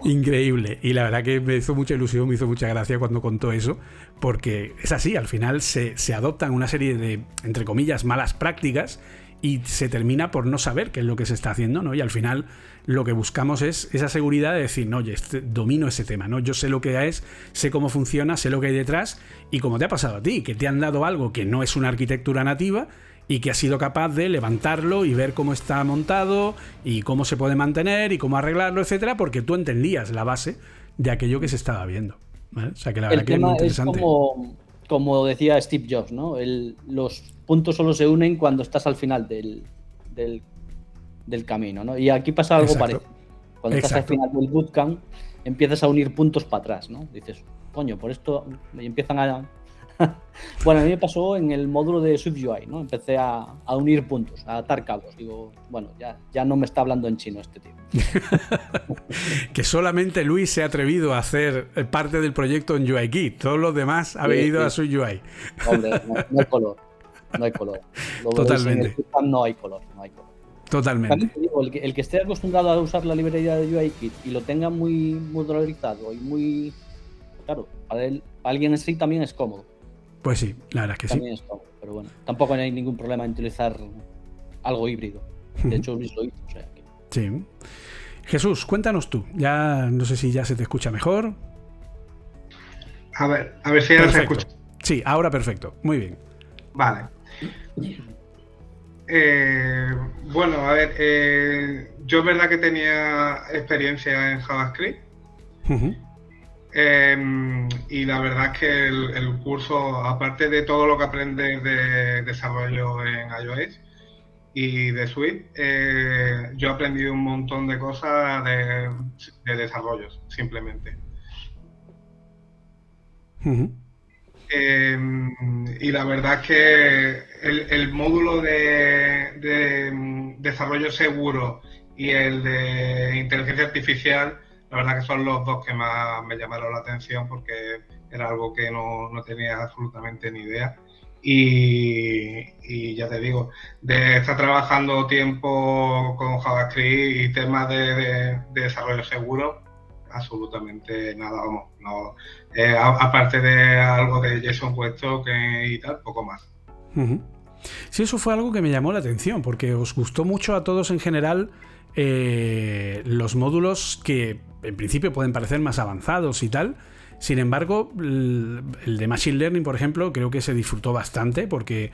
Increíble. Y la verdad que me hizo mucha ilusión, me hizo mucha gracia cuando contó eso, porque es así, al final se adoptan una serie de, entre comillas, malas prácticas y se termina por no saber qué es lo que se está haciendo, ¿no? Y al final lo que buscamos es esa seguridad de decir, no, oye, domino ese tema, ¿no? Yo sé lo que es, sé cómo funciona, sé lo que hay detrás, y como te ha pasado a ti, que te han dado algo que no es una arquitectura nativa y que has sido capaz de levantarlo y ver cómo está montado y cómo se puede mantener y cómo arreglarlo, etcétera, porque tú entendías la base de aquello que se estaba viendo, ¿vale? O sea que la verdad que es muy interesante. Es como decía Steve Jobs, ¿no? Los puntos solo se unen cuando estás al final del camino, ¿no? Y aquí pasa algo parecido. Cuando estás al final del bootcamp, empiezas a unir puntos para atrás, ¿no? Dices, coño, por esto, y empiezan Bueno, a mí me pasó en el módulo de SwiftUI, ¿no? Empecé a unir puntos, a atar cabos. Digo, bueno, ya no me está hablando en chino este tío. Que solamente Luis se ha atrevido a hacer parte del proyecto en UIKit. Todos los demás han venido a SwiftUI. Hombre, no hay color. No hay color. Totalmente. No hay color. Totalmente. También te digo, el que esté acostumbrado a usar la librería de UIKit y lo tenga muy modularizado y muy... Claro, para alguien así también es cómodo. Pues sí, la verdad es que también es cómodo, pero bueno, tampoco hay ningún problema en utilizar algo híbrido. De hecho, Luis lo hizo, o sea que... Sí. Jesús, cuéntanos tú. Ya no sé si ya se te escucha mejor. A ver si ahora se escucha. Sí, ahora perfecto. Muy bien. Vale. Bueno, a ver, yo es verdad que tenía experiencia en JavaScript. Y la verdad es que el curso, aparte de todo lo que aprendes de desarrollo en iOS y de Swift, yo he aprendido un montón de cosas de desarrollos, simplemente. Y la verdad es que el módulo de desarrollo seguro y el de inteligencia artificial, la verdad que son los dos que más me llamaron la atención porque era algo que no tenía absolutamente ni idea. Y ya te digo, de estar trabajando tiempo con JavaScript y temas de desarrollo seguro, absolutamente nada, vamos, no, aparte de algo de JSON Webstock y tal, poco más. Sí, eso fue algo que me llamó la atención, porque os gustó mucho a todos en general los módulos que en principio pueden parecer más avanzados y tal. Sin embargo, el de Machine Learning, por ejemplo, creo que se disfrutó bastante porque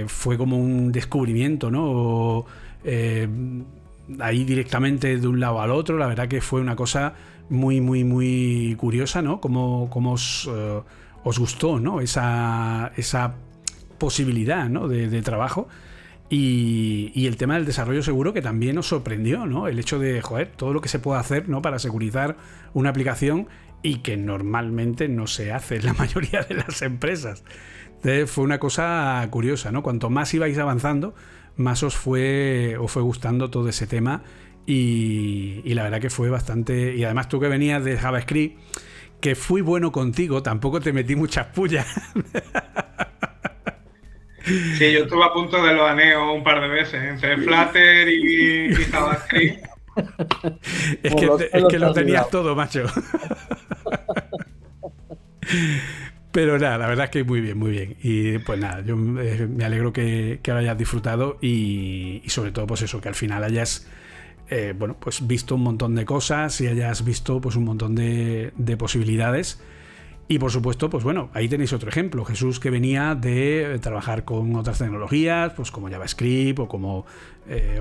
fue como un descubrimiento, ¿no? Ahí directamente de un lado al otro, la verdad que fue una cosa muy, muy, muy curiosa, ¿no? Como os gustó, ¿no? Esa posibilidad, ¿no? de trabajo. Y el tema del desarrollo seguro, que también nos sorprendió, ¿no? El hecho de, joder, todo lo que se puede hacer, ¿no? Para segurizar una aplicación y que normalmente no se hace en la mayoría de las empresas. Entonces fue una cosa curiosa, ¿no? Cuanto más ibais avanzando, más os fue gustando todo ese tema y la verdad que fue bastante... Y además tú que venías de JavaScript, que fui bueno contigo, tampoco te metí muchas pullas. Sí, yo estuve a punto de lo aneo un par de veces, entre Flutter y JavaScript. Es que lo tenías todo, macho. Pero nada, la verdad es que muy bien, muy bien. Y pues nada, yo me alegro que ahora hayas disfrutado y sobre todo pues eso, que al final hayas bueno, pues visto un montón de cosas y hayas visto pues un montón de posibilidades. Y por supuesto, pues bueno, ahí tenéis otro ejemplo. Jesús, que venía de trabajar con otras tecnologías, pues como JavaScript o como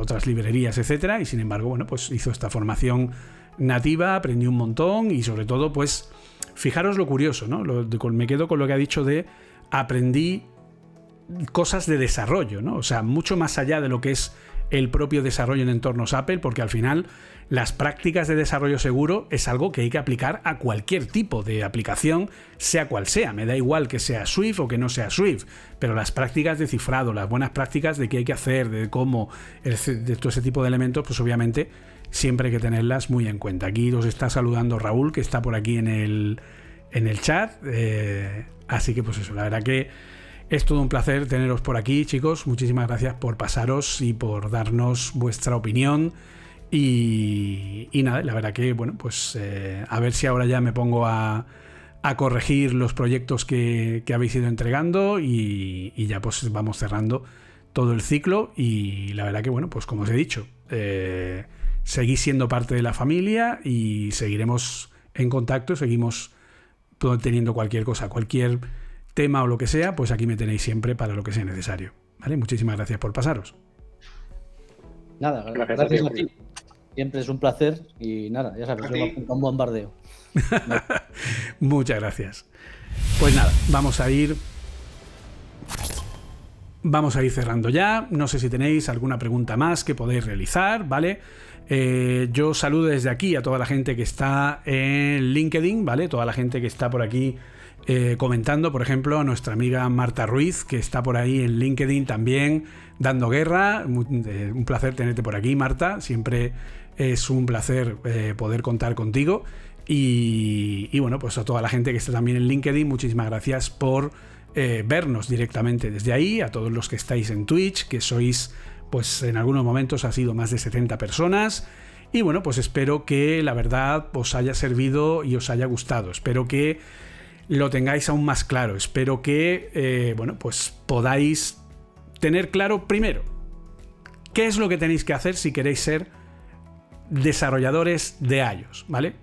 otras librerías, etcétera, y sin embargo, bueno, pues hizo esta formación nativa, aprendió un montón y sobre todo, pues fijaros lo curioso, ¿no? Me quedo con lo que ha dicho de aprendí cosas de desarrollo, ¿no? O sea, mucho más allá de lo que es el propio desarrollo en entornos Apple, porque al final las prácticas de desarrollo seguro es algo que hay que aplicar a cualquier tipo de aplicación, sea cual sea. Me da igual que sea Swift o que no sea Swift, pero las prácticas de cifrado, las buenas prácticas de qué hay que hacer, de cómo, de todo ese tipo de elementos, pues obviamente siempre hay que tenerlas muy en cuenta. Aquí os está saludando Raúl, que está por aquí en el chat. Así que pues eso, la verdad que es todo un placer teneros por aquí, chicos. Muchísimas gracias por pasaros y por darnos vuestra opinión. Y nada, la verdad que, bueno, pues a ver si ahora ya me pongo a corregir los proyectos que habéis ido entregando y ya pues vamos cerrando todo el ciclo. Y la verdad que, bueno, pues como os he dicho, seguís siendo parte de la familia y seguiremos en contacto, seguimos teniendo cualquier cosa, cualquier tema o lo que sea, pues aquí me tenéis siempre para lo que sea necesario. ¿Vale? Muchísimas gracias por pasaros. Nada, gracias a ti. Siempre es un placer y nada, ya sabes, yo me apunto a un bombardeo. Muchas gracias. Pues nada, vamos a ir cerrando ya. No sé si tenéis alguna pregunta más que podéis realizar, ¿vale? Yo saludo desde aquí a toda la gente que está en LinkedIn, ¿vale? Toda la gente que está por aquí comentando, por ejemplo, a nuestra amiga Marta Ruiz, que está por ahí en LinkedIn también dando guerra. Un placer tenerte por aquí, Marta. Siempre es un placer poder contar contigo. Y bueno, pues a toda la gente que está también en LinkedIn, muchísimas gracias por vernos directamente desde ahí. A todos los que estáis en Twitch, que sois, pues en algunos momentos ha sido más de 70 personas. Y bueno, pues espero que la verdad os haya servido y os haya gustado. Espero que lo tengáis aún más claro. Espero que, bueno, pues podáis tener claro primero qué es lo que tenéis que hacer si queréis ser desarrolladores de iOS, ¿vale?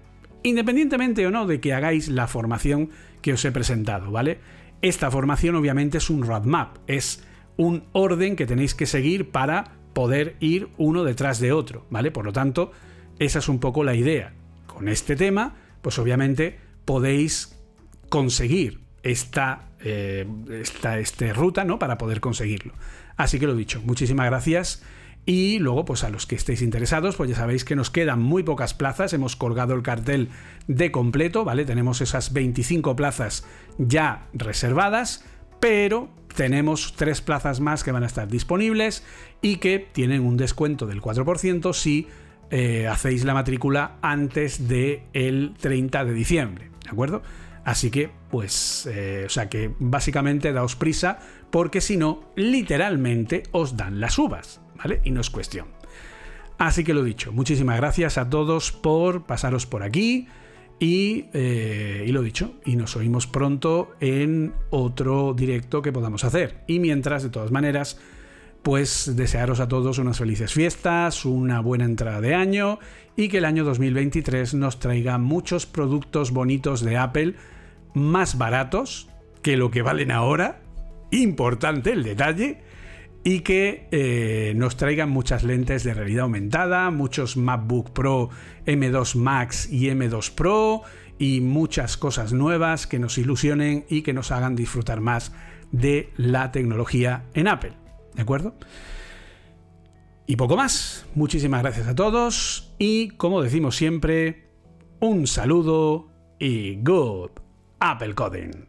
Independientemente o no de que hagáis la formación que os he presentado, ¿vale? Esta formación obviamente es un roadmap, es un orden que tenéis que seguir para poder ir uno detrás de otro, ¿vale? Por lo tanto, esa es un poco la idea. Con este tema, pues obviamente podéis conseguir esta ruta, ¿no? Para poder conseguirlo. Así que lo dicho, muchísimas gracias. Y luego, pues a los que estéis interesados, pues ya sabéis que nos quedan muy pocas plazas. Hemos colgado el cartel de completo, ¿vale? Tenemos esas 25 plazas ya reservadas, pero tenemos 3 plazas más que van a estar disponibles y que tienen un descuento del 4% si hacéis la matrícula antes del 30 de diciembre, ¿de acuerdo? Así que, pues, o sea que básicamente daos prisa, porque si no, literalmente os dan las uvas, ¿vale? Y no es cuestión. Así que lo dicho, muchísimas gracias a todos por pasaros por aquí y lo dicho, y nos oímos pronto en otro directo que podamos hacer. Y mientras, de todas maneras, pues desearos a todos unas felices fiestas, una buena entrada de año y que el año 2023 nos traiga muchos productos bonitos de Apple más baratos que lo que valen ahora, importante el detalle, y que nos traigan muchas lentes de realidad aumentada, muchos MacBook Pro M2 Max y M2 Pro y muchas cosas nuevas que nos ilusionen y que nos hagan disfrutar más de la tecnología en Apple. ¿De acuerdo? Y poco más. Muchísimas gracias a todos y, como decimos siempre, un saludo y good Apple Coding.